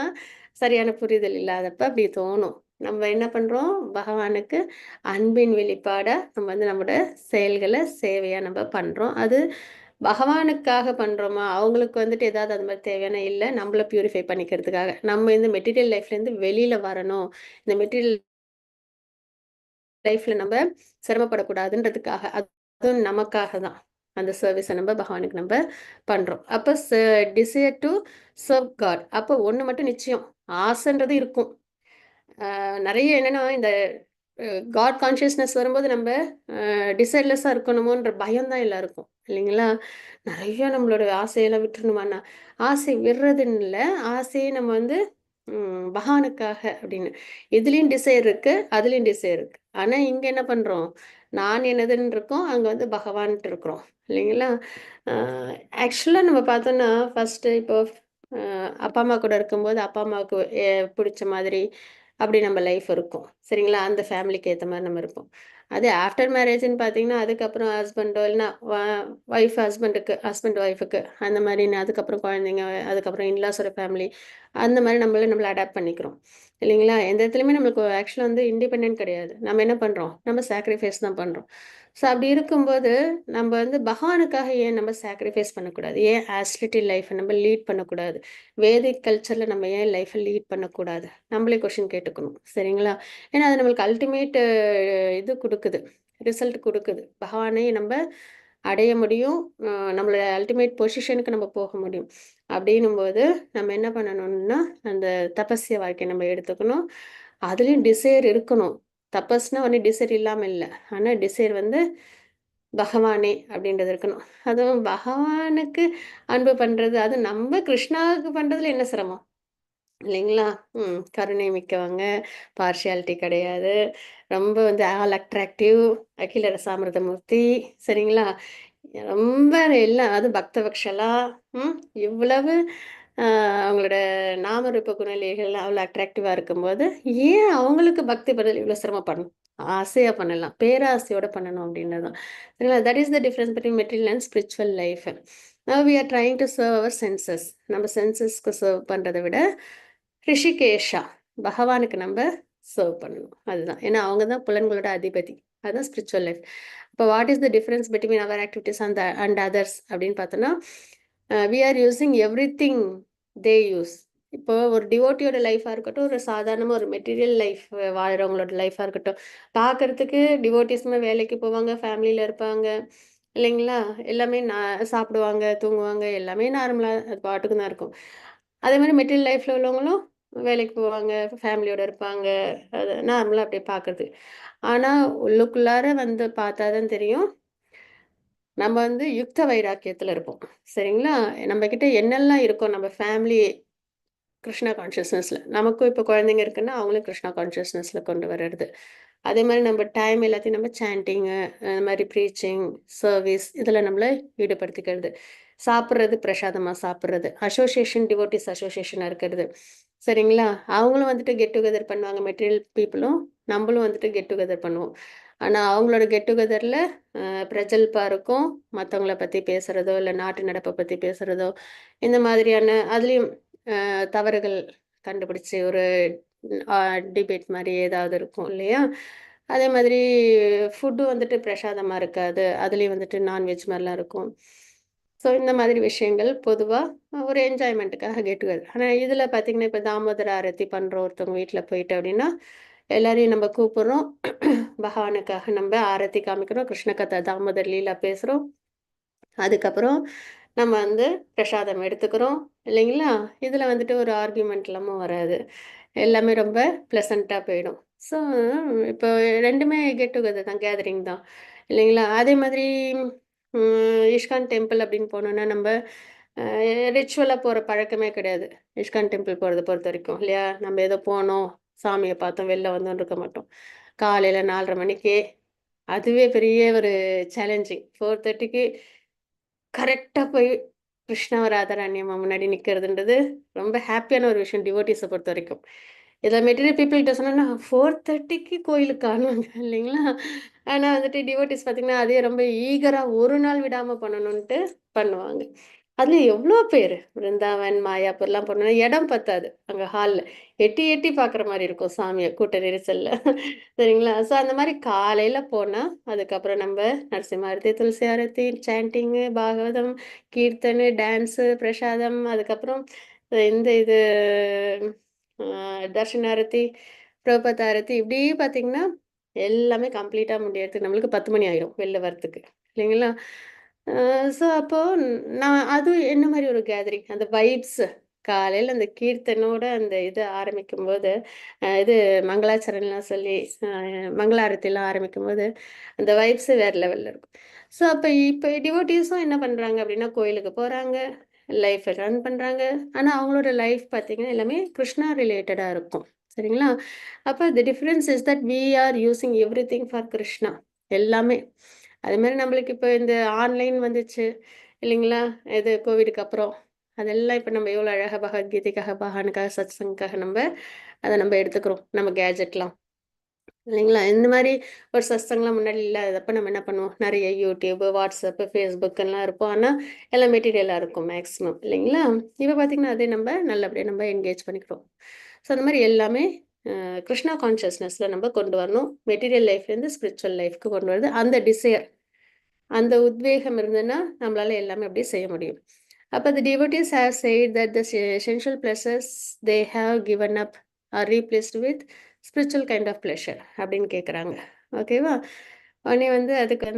சரியான புரிதல் இல்லாதப்ப அப்படி தோணும். நம்ம என்ன பண்ணுறோம், பகவானுக்கு அன்பின் வெளிப்பாடாக நம்ம வந்து நம்மளோட செயல்களை சேவையாக நம்ம பண்ணுறோம். அது பகவானுக்காக பண்ணுறோமா, அவங்களுக்கு வந்துட்டு ஏதாவது அது மாதிரி தேவையான இல்லை, நம்மளை பியூரிஃபை பண்ணிக்கிறதுக்காக, நம்ம இந்த மெட்டீரியல் லைஃப்லேருந்து வெளியில் வரணும், இந்த மெட்டீரியல் லைஃப்ல நம்ம சிரமப்படக்கூடாதுன்றதுக்காக, அதுவும் நமக்காக தான் அந்த சர்வீஸை நம்ம பகவானுக்கு நம்ம பண்றோம். அப்போ டிசைர் டு சர்வ் காட். அப்போ ஒன்று மட்டும் நிச்சயம், ஆசைன்றது இருக்கும். நிறைய என்னன்னா இந்த காட் கான்ஷியஸ்னஸ் வரும்போது நம்ம டிசைர்லெஸ்ஸாக இருக்கணுமோன்ற பயம் தான் எல்லாருக்கும் இல்லைங்களா? நிறைய நம்மளோட ஆசையெல்லாம் விட்டுருணுமாண்ணா, ஆசை விடுறதுன்னு இல்லை, ஆசையை நம்ம வந்து பகவானுக்காக அப்படின்னு இதுலேயும் டிசைர் இருக்கு, அதுலேயும் டிசைர் இருக்கு. ஆனால் இங்கே என்ன பண்ணுறோம், நான் என்னதுன்னு இருக்கோம், அங்கே வந்து பகவான்ட்டு இருக்கிறோம் இல்லைங்களா? ஆக்சுவலாக நம்ம பார்த்தோன்னா ஃபஸ்ட்டு இப்போ அப்பா அம்மா கூட இருக்கும்போது அப்பா அம்மாவுக்கு பிடிச்ச மாதிரி அப்படி நம்ம லைஃப் இருக்கும் சரிங்களா? அந்த ஃபேமிலிக்கு ஏற்ற மாதிரி நம்ம இருப்போம். அது ஆஃப்டர் மேரேஜ்னு பார்த்தீங்கன்னா அதுக்கப்புறம் ஹஸ்பண்டோ இல்லைன்னா ஒய்ஃப் ஹஸ்பண்டுக்கு, ஹஸ்பண்ட் ஒய்ஃபுக்கு அந்த மாதிரின்னு, அதுக்கப்புறம் குழந்தைங்க, அதுக்கப்புறம் இன்லாஸோட ஃபேமிலி, அந்த மாதிரி நம்மளை அடாப்ட் பண்ணிக்கிறோம் இல்லைங்களா? எந்த இடத்துலையுமே நம்மளுக்கு ஆக்சுவலாக வந்து இண்டிபெண்ட் கிடையாது. நம்ம என்ன பண்ணுறோம், நம்ம சாக்ரிஃபைஸ் தான் பண்ணுறோம். ஸோ அப்படி இருக்கும்போது நம்ம வந்து பகவானுக்காக ஏன் நம்ம சாக்ரிஃபைஸ் பண்ணக்கூடாது, ஏன் ஆஸ்லிட்டி லைஃப்பை நம்ம லீட் பண்ணக்கூடாது, வேதிக் கல்ச்சரில் நம்ம ஏன் லைஃப்பை லீட் பண்ணக்கூடாது, நம்மளே கொஷின் கேட்டுக்கணும் சரிங்களா? ஏன்னா அது நம்மளுக்கு அல்டிமேட் இது கொடுக்குது, ரிசல்ட் கொடுக்குது. பகவானை நம்ம அடைய முடியும், நம்மளோட அல்டிமேட் பொசிஷனுக்கு நம்ம போக முடியும். அப்படின்னும்போது நம்ம என்ன பண்ணணும்னா அந்த தபஸ்ய வாழ்க்கையை நம்ம எடுத்துக்கணும். அதுலேயும் டிசைர் இருக்கணும். தபஸ்னா ஒன்று டிசைர் இல்லாமல் இல்லை, ஆனால் டிசைர் வந்து பகவானே அப்படின்றது இருக்கணும். அதுவும் பகவானுக்கு அன்பு பண்ணுறது, அது நம்ம கிருஷ்ணாவுக்கு பண்ணுறதுல என்ன சிரமம் இல்லைங்களா? கருணை மிக்கவங்க, பார்ஷியாலிட்டி கிடையாது, ரொம்ப வந்து ஆல் அட்ராக்டிவ், அகில ரசாமிர்தமூர்த்தி சரிங்களா? ரொம்ப எல்லாம் அது பக்தவக்ஷலா, இவ்வளவு அவங்களோட நாமரூப குணலிகள்லாம் அவ்வளோ அட்ராக்டிவாக இருக்கும்போது ஏன் அவங்களுக்கு பக்தி பண்ணல இவ்வளோ சிரமப்படணும்? ஆசையாக பண்ணலாம், பேராசையோட பண்ணணும் அப்படின்றது தான் சரிங்களா? That is the difference between material and spiritual life. Now we are trying to serve our senses. நம்ம சென்சஸ்க்கு சர்வ் பண்ணுறதை விட ரிஷிகேஷா பகவானுக்கு நம்ம சர்வ் பண்ணணும். அதுதான், ஏன்னா அவங்க தான் புலன்களோட அதிபதி. அதுதான் ஸ்பிரிச்சுவல் லைஃப். இப்போ what is the difference between our activities and others அப்படின்னு பார்த்தோன்னா, we are using everything they use. இப்போ ஒரு டிவோட்டியோட லைஃபாக இருக்கட்டும், ஒரு சாதாரணமாக ஒரு மெட்டீரியல் லைஃப் வாழ்கிறவங்களோட லைஃபாக இருக்கட்டும், பார்க்கறதுக்கு டிவோட்டிஸ்மே வேலைக்கு போவாங்க, ஃபேமிலியில் இருப்பாங்க இல்லைங்களா? எல்லாமே சாப்பிடுவாங்க, தூங்குவாங்க, எல்லாமே நார்மலாக அது பாட்டுக்கு தான் இருக்கும். அதே மாதிரி மெட்டீரியல் லைஃப்பில் உள்ளவங்களும் வேலைக்கு போவாங்க, ஃபேமிலியோட இருப்பாங்க, அது நார்மலாக அப்படியே பார்க்குறது. ஆனால் உள்ளுக்குள்ளார வந்து பார்த்தா தான் தெரியும், நம்ம வந்து யுக்த வைராக்கியத்தில் இருப்போம் சரிங்களா? நம்மக்கிட்ட என்னெல்லாம் இருக்கோ நம்ம ஃபேமிலி கிருஷ்ணா கான்ஷியஸ்னஸ்ல. நமக்கும் இப்போ குழந்தைங்க இருக்குன்னா, அவங்களும் கிருஷ்ணா கான்ஷியஸ்னஸ்ல கொண்டு வர்றது. அதே மாரி நம்ம டைம் எல்லாத்தையும் நம்ம சாண்டிங்கு, அந்த மாரி ப்ரீச்சிங், சர்வீஸ் இதில நம்மள ஈடுபடுத்திக்கிறது. சாப்பிடுறது, பிரசாதமா சாப்பிடுறது. அசோசியேஷன், டிவோட்டீஸ் அசோசியேஷனா இருக்கிறது. சரிங்களா? அவங்களும் வந்துட்டு கெட் டுகெதர் பண்ணுவாங்க. மெட்டீரியல் பீப்பிளும், நம்மளும் வந்துட்டு கெட் டுகெதர் பண்ணுவோம். ஆனா, அவங்களோட கெட் டுகெதர்ல பிரஜல்பா இருக்கும். மத்தவங்கள பத்தி பேசுறதோ, இல்ல நாட்டு நடப்ப பத்தி பேசுறதோ, இந்த மாதிரியான அதுலயும் தவறுகள் கண்டுபிடிச்சு ஒரு டிபேட் மாரி ஏதாவது இருக்கும் இல்லையா? அதே மாதிரி ஃபுட்டு வந்துட்டு பிரசாதமா இருக்காது. அதுலயும் வந்துட்டு நான்வெஜ் மாரிலாம் இருக்கும். ஸோ இந்த மாதிரி விஷயங்கள் பொதுவா ஒரு என்ஜாய்மென்ட்டுக்காக கெட் டுகெதர். ஆனா இதுல பார்த்தீங்கன்னா, இப்ப தாமோதர ஆரத்தி பண்றோம் ஒருத்தவங்க வீட்ல போயிட்டு அப்டின்னா, எல்லாரையும் நம்ம கூப்பிடுறோம். பகவானுக்காக நம்ப ஆரத்தி காமிக்கிறோம். கிருஷ்ண கதை, தாமோதர் லீலா பேசுறோம். அதுக்கப்புறம் நம்ம வந்து பிரசாதம் எடுத்துக்கிறோம் இல்லைங்களா? இதில வந்துட்டு ஒரு ஆர்கியூமெண்ட்லாமும் வராது. எல்லாமே ரொம்ப ப்ளசன்ட்டா போயிடும். ஸோ இப்போ 2மே கெட் டுகெதர் தான், கேதரிங் தான் இல்லைங்களா? அதே மாதிரி இஸ்கான் டெம்பிள் அப்படின்னு போனோம்னா, நம்ப அ ரிச்சுவலா போற பழக்கமே கிடையாது. இஸ்கான் டெம்பிள் போறத பொறுத்தவரைக்கும் இல்லையா? நம்ம ஏதோ போனோம், சாமிய பார்த்தோம், வெளில வந்தோம்ன்னு இருக்க மாட்டோம். காலையில 4:30 மணிக்கே அதுவே பெரிய ஒரு சேலஞ்சிங். 4:30க்கு கரெக்ட்டா போய் கிருஷ்ணா ராதாராணி அம்மா முன்னாடி நிக்கிறதுன்றது ரொம்ப ஹேப்பியான ஒரு விஷயம் டிவோட்டீஸ பொறுத்தவரைக்கும். இத மெட்டீரியல் பீப்பிள்ட்ட சொன்னோம்னா 4:30க்கு கோயிலுக்கு காணுவாங்க இல்லைங்களா? ஆனா வந்துட்டு டிவோட்டீஸ் பார்த்தீங்கன்னா, அதே ரொம்ப ஈகரா ஒரு நாள் விடாம பண்ணணுன்ட்டு பண்ணுவாங்க. அதுலயும் எவ்ளோ பேரு! பிருந்தாவன், மாயாப்பூர்லாம் போனோம்னா இடம் பத்தாது. அங்க ஹால்ல. எட்டி எட்டி பார்க்குற மாரி இருக்கும் சாமிய கூட்ட நெரிசல்ல. சரிங்களா? ஸோ அந்த மாரி காலையில போனா, அதுக்கப்புறம் நம்ப நரசிம்ம ஆரத்தி, துளசி ஆரத்தி, சாண்டிங்கு, பாகவதம், கீர்த்தனு, டான்ஸு, பிரசாதம், அதுக்கப்புறம் இந்த இது தர்ஷன ஆரத்தி, பிரபத் ஆரத்தி இப்படி பார்த்தீங்கன்னா, எல்லாமே கம்ப்ளீட்டா முடியறதுக்கு நம்மளுக்கு 10 மணி ஆயிடும் வெளில வரதுக்கு. இல்லைங்களா? அ ஸோ அப்போ நான் அது என்ன மாரி ஒரு கேதரிங் அந்த வைப்ஸ் காலையில அந்த கீர்த்தனோட அந்த இது ஆரம்பிக்கும்போது, இது மங்களாச்சரண்லாம் சொல்லி அ மங்கள ஆரத்திலாம் ஆரம்பிக்கும்போது, அந்த வைப்ஸே வேற லெவல்ல இருக்கும். ஸோ அப்ப இப்ப டிவோட்டீஸும் என்ன பண்றாங்க அப்படின்னா, கோயிலுக்கு போறாங்க, லைஃப்ப ரன் பண்றாங்க. ஆனா அவங்களோட லைஃப் பார்த்தீங்கன்னா, எல்லாமே கிருஷ்ணா ரிலேட்டடா இருக்கும். சரிங்களா? அப்ப the difference is that we are using everything for Krishna. எல்லாமே. அதுமாரி நம்மளுக்கு இப்ப இந்த ஆன்லைன் வந்துச்சு இல்லைங்களா? இது கோவிடுக்கு அப்புறம். அதெல்லாம் இப்ப நம்ம எவ்வளோ அழகா பகவத்கீதைக்காக, பகவானுக்காக, சத்சங்க்காக அத நம்ப எடுத்துக்கிறோம். நம்ம கேட்ஜெட்லாம். இல்லைங்களா? இந்த மாரி ஒரு சத்சங்லாம் முன்னாடி இல்லாதப்ப நம்ம என்ன பண்ணுவோம்? நெறைய YouTube, WhatsApp, Facebook எல்லாம் இருப்போம். ஆனா, எல்லாம் மெட்டீரியலா இருக்கும் மேக்ஸிமம் இல்லைங்களா? இப்ப பார்த்தீங்கன்னா, அதே நல்லபடியா என்கேஜ் பண்ணிக்கிறோம். ஸோ அந்த மாரி எல்லாமே கிருஷ்ணா கான்ஷியஸ்னஸ்ல நம்ம கொண்டு வரணும். மெட்டீரியல் லைஃப்லேருந்து ஸ்பிரிச்சுவல் லைஃப்க்கு கொண்டு வரது. அந்த டிசையர், அந்த உத்வேகம் இருந்ததுன்னா, நம்மளால எல்லாமே அப்படியே செய்ய முடியும். அப்ப the devotees have said that the essential pleasures they have given up are replaced with spiritual kind of pleasure அப்படின்னு கேட்குறாங்க. ஓகேவா? உடனே அதுக்கு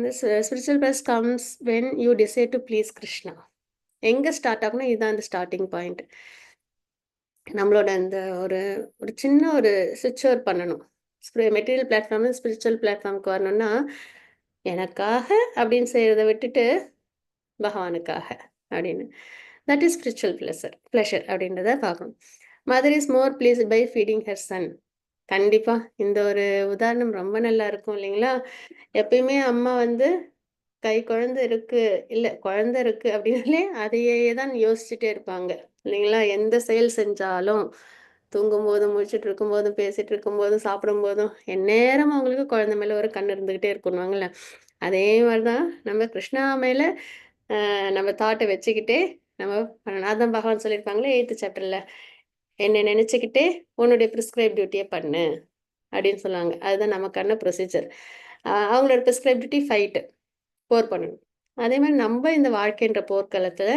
spiritual pleasure comes when you decide to please Krishna. எங்க ஸ்டார்ட் ஆகும்னா, இதுதான் அந்த ஸ்டார்ட்டிங் பாயிண்ட். நம்மளோட அந்த ஒரு ஒரு சின்ன ஒரு ஸ்விட்ச் ஓவர் பண்ணணும். மெட்டீரியல் பிளாட்ஃபார்ம்ல ஸ்பிரிச்சுவல் பிளாட்ஃபார்ம்க்கு வரணும்னா, எனக்காக அப்படின்னு செய்றத விட்டுட்டு, பகவானுக்காக அப்படின்னு. தட் இஸ் ஸ்பிரிச்சுவல் ப்ளஷர் அப்படின்றத பார்க்கணும். Mother is more pleased by feeding her son. கண்டிப்பா. இந்த ஒரு உதாரணம் ரொம்ப நல்லா இருக்கும் இல்லைங்களா? எப்பயுமே அம்மா கை குழந்தை இருக்கு, இல்ல குழந்தை இருக்கு அப்படின்னாலே அதையே தான் யோசிச்சுட்டே இருப்பாங்க. இல்லைங்களா? எந்த செயல் செஞ்சாலும், தூங்கும்போதும், முழிச்சுட்டு இருக்கும்போதும், பேசிட்டு இருக்கும்போதும், சாப்பிடும்போதும், எந்நேரமும் அவங்களுக்கு குழந்தை மேல ஒரு கண் இருந்துகிட்டே இருக்குன்னுவாங்கல்ல. அதே மாரி தான் நம்ம கிருஷ்ணா மேல நம்ம தாட்ட வச்சுக்கிட்டே நம்ம பண்ணணும். அதான் பகவான் சொல்லியிருப்பாங்களே 8த் சாப்டர்ல, "என்ன நெனச்சுக்கிட்டே உன்னுடைய பிரிஸ்கிரைப்ட் டியூட்டிய பண்ணு" அப்படின்னு சொல்லுவாங்க. அதுதான் நமக்கான ப்ரொசீஜர். அவங்களோட பிரிஸ்கிரைப்ட் டியூட்டி ஃபைட். போர் பண்ணணும். அதே மாரி நம்ப இந்த வாழ்க்கைன்ற போர்க்களத்துல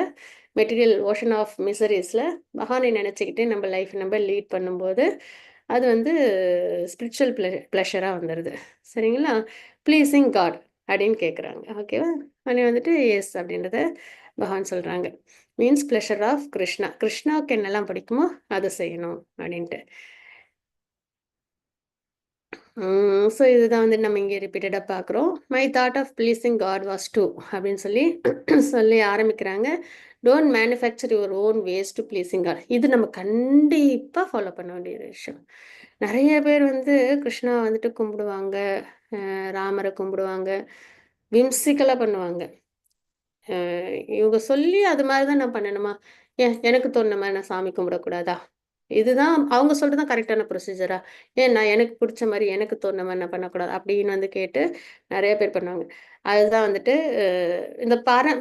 மெட்டீரியல் ஓஷன் ஆஃப் மிசரீஸ்ல பகவானை நினைச்சுக்கிட்டு நம்ம லைஃப் நம்ம லீட் பண்ணும்போது, அது ஸ்பிரிச்சுவல் ப்ளஷரா வந்துருது. சரிங்களா? ப்ளீசிங் காட் அப்படின்னு கேட்குறாங்க. ஓகேவா? உடனே எஸ் அப்படின்றத பகவான் சொல்றாங்க. Means pleasure of Krishna. கிருஷ்ணாவுக்கு என்னெல்லாம் பிடிக்குமோ அத செய்யணும் அப்படின்ட்டு. ஸோ இதுதான் வந்து நம்ம இங்கே ரிப்பீட்டடாக பார்க்குறோம். My thought of pleasing God was to அப்படின்னு சொல்லி சொல்லி ஆரம்பிக்கிறாங்க. Don't manufacture your own ways to pleasing God. இது நம்ம கண்டிப்பாக ஃபாலோ பண்ண வேண்டிய ஒரு விஷயம். நிறைய பேர் வந்து கிருஷ்ணா வந்துட்டு கும்பிடுவாங்க, ராமரை கும்பிடுவாங்க, விம்சிக்கலாக பண்ணுவாங்க. இவங்க சொல்லி அது மாதிரி தான் நான் பண்ணணுமா? ஏன் எனக்கு தோணுன மாதிரி நான் சாமி கும்பிடக்கூடாதா? இதுதான் அவங்க சொல்றது தான் கரெக்டான ப்ரொசீஜரா? ஏன் நான் எனக்கு பிடிச்ச மாரி, எனக்கு தோணுன மாரி நான் பண்ணக்கூடாது அப்படின்னு வந்து கேட்டு நெறைய பேர் பண்ணுவாங்க. அதுதான் வந்துட்டு இந்த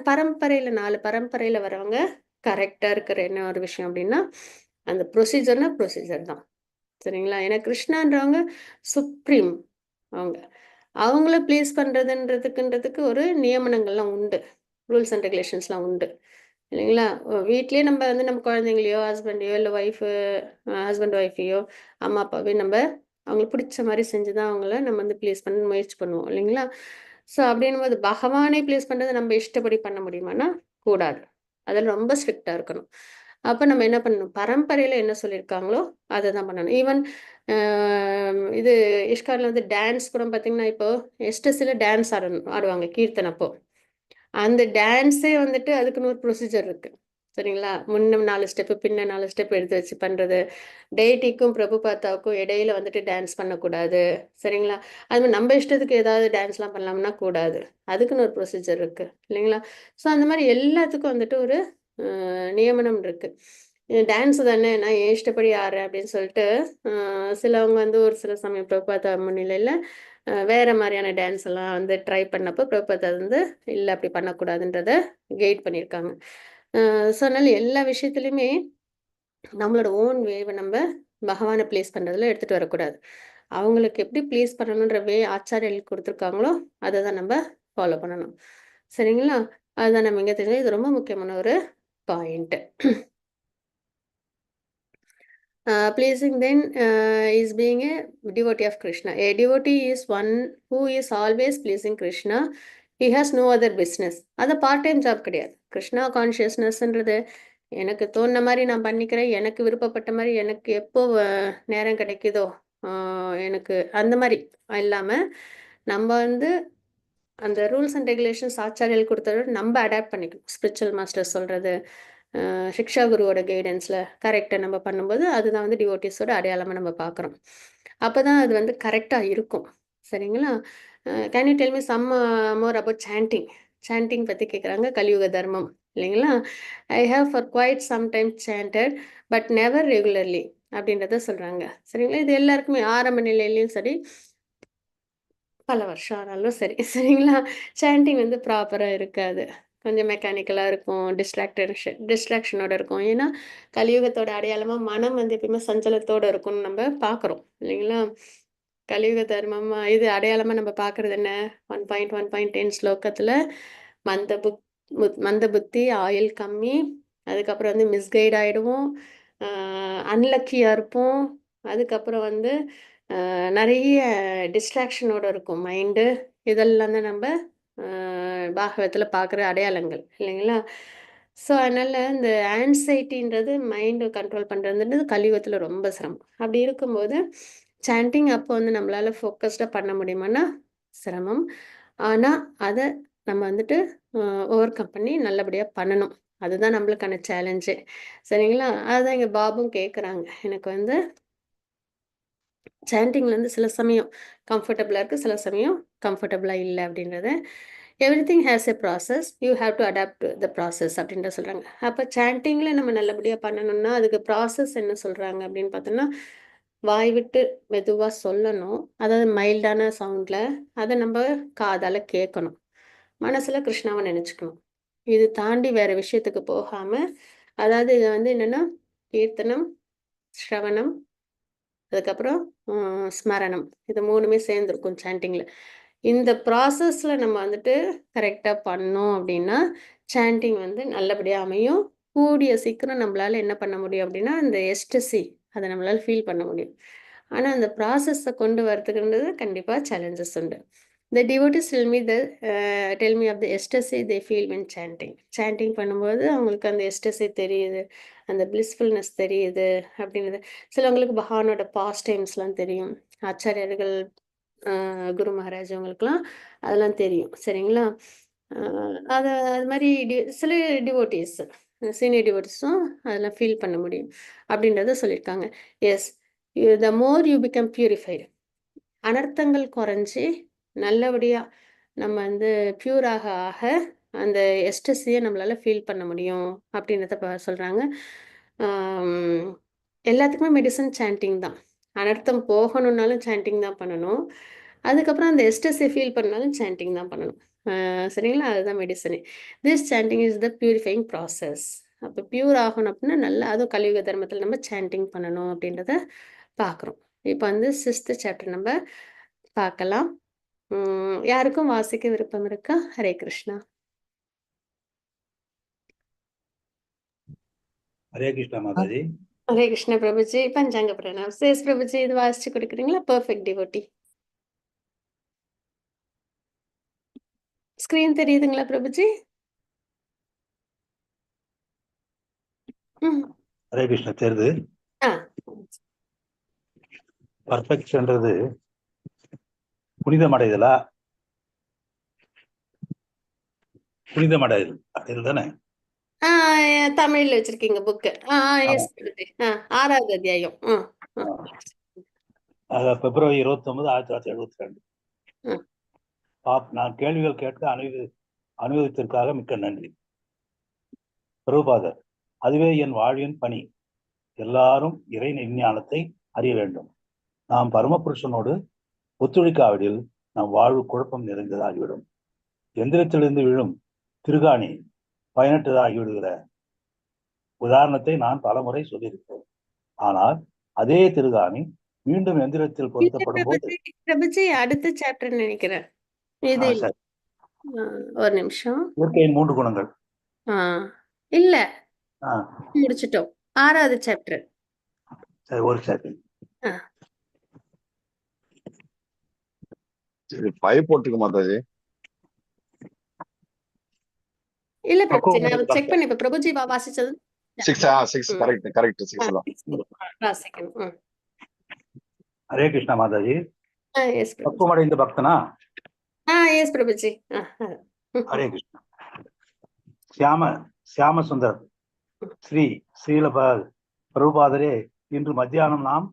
பரம்பரையில 4 பரம்பரையில வரவங்க கரெக்ட்டா இருக்கிற என்ன ஒரு விஷயம் அப்படின்னா, அந்த ப்ரொசீஜர்னா ப்ரொசீஜர் தான். சரிங்களா? ஏன்னா கிருஷ்ணான்றவங்க சுப்ரீம் அவங்க. அவங்கள ப்ளீஸ் பண்றதுன்றதுக்குன்றதுக்கு ஒரு நியமனங்கள்லாம் உண்டு. ரூல்ஸ் அண்ட் ரெகுலேஷன்ஸ்லாம் உண்டு. இல்லைங்களா? வீட்லயே நம்ம வந்து நம்ம குழந்தைங்களையோ, ஹஸ்பண்டையோ இல்ல ஹஸ்பண்ட் ஒய்ஃபையோ, அம்மா அப்பாவையோ நம்ப அவங்களுக்கு பிடிச்ச மாரி செஞ்சு தான் அவங்கள நம்ம வந்து ப்ளீஸ் பண்ண முயற்சி பண்ணுவோம். இல்லைங்களா? ஸோ அப்படின்னும்போது பகவானே ப்ளீஸ் பண்றத நம்ம இஷ்டப்படி பண்ண முடியுமான்னா, கூடாது. அதில ரொம்ப ஸ்ட்ரிக்ட்டா இருக்கணும். அப்ப நம்ம என்ன பண்ணணும்? பரம்பரையில என்ன சொல்லியிருக்காங்களோ, அத தான் பண்ணணும். ஈவன் அ இது இஸ்கான்ல வந்து டான்ஸ் கூட பார்த்தீங்கன்னா, இப்போ எஸ்டசில டான்ஸ் ஆடுவாங்க கீர்த்தன அப்போ. அந்த டான்ஸே வந்துட்டு அதுக்குன்னு ஒரு ப்ரொசீஜர் இருக்கு. சரிங்களா? முன்ன 4 ஸ்டெப்பு, பின்ன 4 ஸ்டெப் எடுத்து வச்சு பண்றது. டெய்டிக்கும், பிரபுபாத்தாவுக்கும் இடையில வந்துட்டு டான்ஸ் பண்ணக்கூடாது. சரிங்களா? அதுமாரி நம்ம இஷ்டத்துக்கு ஏதாவது டான்ஸ்லாம் பண்ணலாம்னா கூடாது. அதுக்குன்னு ஒரு ப்ரொசீஜர் இருக்கு. இல்லைங்களா? ஸோ அந்த மாரி எல்லாத்துக்கும் வந்துட்டு ஒரு நியமனம் இருக்கு. டான்ஸ் தானே நான் என் இஷ்டப்படி ஆடுறேன் அப்படின்னு சொல்லிட்டு, சிலவங்க வந்து ஒரு சில சமயம் பிரபுபாதா முன்னிலையில வேற மாரியான டான்ஸ் எல்லாம் வந்து ட்ரை பண்ணப்போ பிரபுபாதா வந்து இல்ல அப்படி பண்ணக்கூடாதுன்றத கைட் பண்ணியிருக்காங்க. அ ஸோ அதனால எல்லா விஷயத்துலயுமே நம்மளோட ஓன் வேவ நம்ப பகவான ப்ளீஸ் பண்றதுல எடுத்துட்டு வரக்கூடாது. அவங்களுக்கு எப்படி ப்ளீஸ் பண்ணணுன்ற ஆச்சாரியர்கள் குடுத்துருக்காங்களோ, அத தான் நம்ப ஃபாலோ பண்ணணும். சரிங்களா? அதுதான் நம்ம இங்க தெரிஞ்சது. இது ரொம்ப முக்கியமான ஒரு point. Pleasing then is being a devotee of Krishna. A devotee is one who is always pleasing Krishna. He has no other business. அது பார்ட் டைம் ஜாப் கிடையாது. கிருஷ்ணா கான்ஷியஸ்னஸ்ன்றது எனக்கு தோணுன மாரி நான் பண்ணிக்கிறேன். எனக்கு விருப்பப்பட்ட மாரி எனக்கு எப்போ நேரம் கிடைக்குதோ, அ எனக்கு அந்த மாரி இல்லாம, நம்ம வந்து அந்த ரூல்ஸ் அண்ட் ரெகுலேஷன்ஸ் ஆச்சாரியர்கள் குடுத்தத நம்ம அடாப்ட் பண்ணிக்கணும். ஸ்பிரிச்சுவல் மாஸ்டர் சொல்றது, சிக்ஷா குருவோட கைடன்ஸ்ல கரெக்ட்டா நம்ம பண்ணும்போது, அதுதான் வந்து டிவோட்டீஸோட அடையாளமா நம்ம பார்க்குறோம். அப்பதான் அது வந்து கரெக்ட்டா இருக்கும். சரிங்களா? Can you tell me some more about chanting? Chanting பத்தி கேட்குறாங்க. கலியுக தர்மம் இல்லைங்களா? I have for quite some time chanted but never regularly அப்படின்றத சொல்றாங்க. சரிங்களா? இது எல்லாருக்குமே ஆரம்ப நிலையிலயும் சரி, பல வருஷம் ஆனாலும் சரி. சரிங்களா? சாண்டிங் வந்து ப்ராப்பரா இருக்காது. கொஞ்சம் மெக்கானிக்கலா இருக்கும். டிஸ்ட்ராக்ஷனோட இருக்கும். ஏன்னா, கலியுகத்தோட அடையாளமா மனம் வந்து எப்பயுமே சஞ்சலத்தோட இருக்கும்னு நம்ம பார்க்குறோம். இல்லைங்களா? கலியுக தர்மமா இது அடையாளமா நம்ம பார்க்குறது என்ன? 1.1.10 ஸ்லோகத்துல மந்த புத் மந்த புத்தி, ஆயுள் கம்மி, அதுக்கப்புறம் வந்து மிஸ்கைட் ஆயிடுவோம். அ அன்லக்கியா இருப்போம். அதுக்கப்புறம் வந்து நெறைய டிஸ்ட்ராக்ஷனோட இருக்கும் மைண்டு. இதெல்லாம் தான் நம்ப அ பாகவத்துல பார்க்குற அடையாளங்கள் இல்லைங்களா? ஸோ, அதனால இந்த ஆங்ஸைட்டின்றது மைண்ட கண்ட்ரோல் பண்றதுன்றது கலியுகத்துல ரொம்ப சிரமம். அப்படி இருக்கும்போது, சாண்டிங் அப்போ வந்து நம்மளால ஃபோக்கஸ்டா பண்ண முடியுமான்னா, சிரமம். ஆனா, அத நம்ம வந்துட்டு அ ஓவர் கம் பண்ணி நல்லபடியா பண்ணணும். அதுதான் நம்மளுக்கான சேலஞ்சே. சரிங்களா? அதுதான் எங்க பாபும் கேட்குறாங்க. எனக்கு வந்து சாண்டிங்ல வந்து சில சமயம் கம்ஃபர்டபுளா இருக்கு. சில சமயம் கம்ஃபர்டபுளா இல்ல அப்படின்றத. Everything has a process. You have to adapt to the process அப்படின்றத சொல்றாங்க. அப்ப சாண்டிங்ல நம்ம நல்லபடியா பண்ணணும்னா, அதுக்கு ப்ராசஸ் என்ன சொல்றாங்க அப்படின்னு பார்த்தோம்னா, வாய் விட்டு மெதுவா சொல்லணும். அதாவது மைல்டான சவுண்ட்ல. அத நம்ப காதால கேட்கணும். மனசுல கிருஷ்ணாவ நெனச்சுக்கணும். இது தாண்டி வேற விஷயத்துக்கு போகாம, அதாவது இது வந்து என்னன்னா, கீர்த்தனம், ஸ்ரவணம் அதுக்கப்புறம் ஸ்மரணம். இது 3மே சேர்ந்திருக்கும் சாண்டிங்ல. இந்த ப்ராசஸ்ல நம்ம வந்துட்டு கரெக்ட்டா பண்ணோம் அப்டின்னா, சாண்டிங் வந்து நல்லபடியா அமையும். கூடிய சீக்கிரம் நம்மளால என்ன பண்ண முடியும் அப்டின்னா, அந்த எஸ்டசி அத நம்மளால ஃபீல் பண்ண முடியும். ஆனா, அந்த ப்ராசஸ கொண்டு வரதுக்குன்றது கண்டிப்பா சேலஞ்சஸ் உண்டு. The devotees tell me of the ecstasy they feel when chanting. Sanding பண்ணும்போது அவங்களுக்கு அந்த எஸ்டசி தெரியுது. அந்த பிளிஸ்ஃபுல்னஸ் தெரியுது அப்டின்றது. சிலவங்களுக்கு பகவானோட பாஸ்ட் டைம்ஸ்லாம் தெரியும். ஆச்சாரியர்கள் குரு மகாராஜ் அவங்களுக்குலாம் அதெல்லாம் தெரியும். சரிங்களா? அது அது மாதிரி சில டிவோட்டீஸ் சீனியர் டிவோட்டீஸும் அதெல்லாம் ஃபீல் பண்ண முடியும் அப்படின்றத சொல்லியிருக்காங்க. Yes, the more you become purified, அனர்த்தங்கள் குறைஞ்சி நல்லபடியா நம்ம வந்து பியூர் ஆக ஆக அந்த எஸ்டஸையே நம்மளால ஃபீல் பண்ண முடியும் அப்படின்றத சொல்றாங்க. எல்லாத்துக்குமே மெடிசன் சாண்டிங் தான். அனர்த்தம் போகணும்னாலும் சாண்டிங் தான் பண்ணணும். அதுக்கப்புறம் அந்த எஸ்டஸை ஃபீல் பண்ணாலும் சாண்டிங் தான் பண்ணணும். சரிங்களா? அதுதான் மெடிசனே. This chanting is the purifying process. அப்போ பியூர் ஆகணும் அப்படின்னா நல்லா, அதுவும் கலியுக தர்மத்தில் நம்ம சாண்டிங் பண்ணணும் அப்படின்றத பார்க்குறோம். இப்போ வந்து 6th சாப்டர் நம்ம பார்க்கலாம். யாருக்கும் வாசிக்க விருப்பம் இருக்கா? ஹரே கிருஷ்ணா. ஹரே கிருஷ்ணா மாதாஜி. ஹரே கிருஷ்ண பிரபுஜி. பஞ்சாங்க பிரணாம். சேஸ் பிரபுஜி, இது வாசிச்சு கொடுக்குறீங்களா? Perfect devotee. ஸ்கிரீன் தெரியுதுங்களா பிரபுஜி? ஹரே கிருஷ்ணா தெரியுது. பர்ஃபெக்ட்ன்றது புனிதமடைதலா? புனிதமடைதல் அடைதல் தானே? தமிழ்ல வச்சிருக்கீங்க புக்கு. எஸ் பிரபுஜி. 6வது அத்தியாயம். பிப்ரவரி 29, 1972. நான் கேள்விகள் கேட்க அனுபவத்திற்காக மிக்க நன்றி. பிரபுபாதர், அதுவே என் வாழ்வின் பணி. எல்லாரும் இறை விஞ்ஞானத்தை அறிய வேண்டும். நாம் பரமபுருஷனோடு ஒத்துழைக்காவிடில் நம் வாழ்வு குழப்பம் நிறைந்ததாகிவிடும். எந்திரத்திலிருந்து விழும் திருகாணி பயனற்றதாகிவிடுகிற உதாரணத்தை நான் பலமுறை சொல்லியிருக்கிறேன். ஆனால் அதே திருகாணி மீண்டும் எந்திரத்தில் பொருத்தப்படும் போது பிரபுஜி அடுத்த சாப்டர் நினைக்கிறேன். இது ஒரு நிமிஷம். இயற்கையின் 3 குணங்கள் இல்ல, முடிச்சிட்டோம். 6வது சாப்டர். சரி, ஒரு செகண்ட். சரி, 5 போட்டுக்க மாதாஜி. இல்ல பிரபுஜி, நான் செக் பண்ணி இப்ப பிரபுஜி வாசிச்சது 6 கரெக்ட் 6 தான் வாசிக்கணும். ஹரே கிருஷ்ணா மாதாஜி. எஸ் பிரபுஜி. பக்குவமடைந்த பக்தனா? எஸ் பிரபுஜி. ஹரே கிருஷ்ணா. சியாம சுந்தர் ஸ்ரீல பிரபுபாதரே, இன்று மத்தியானம் நாம்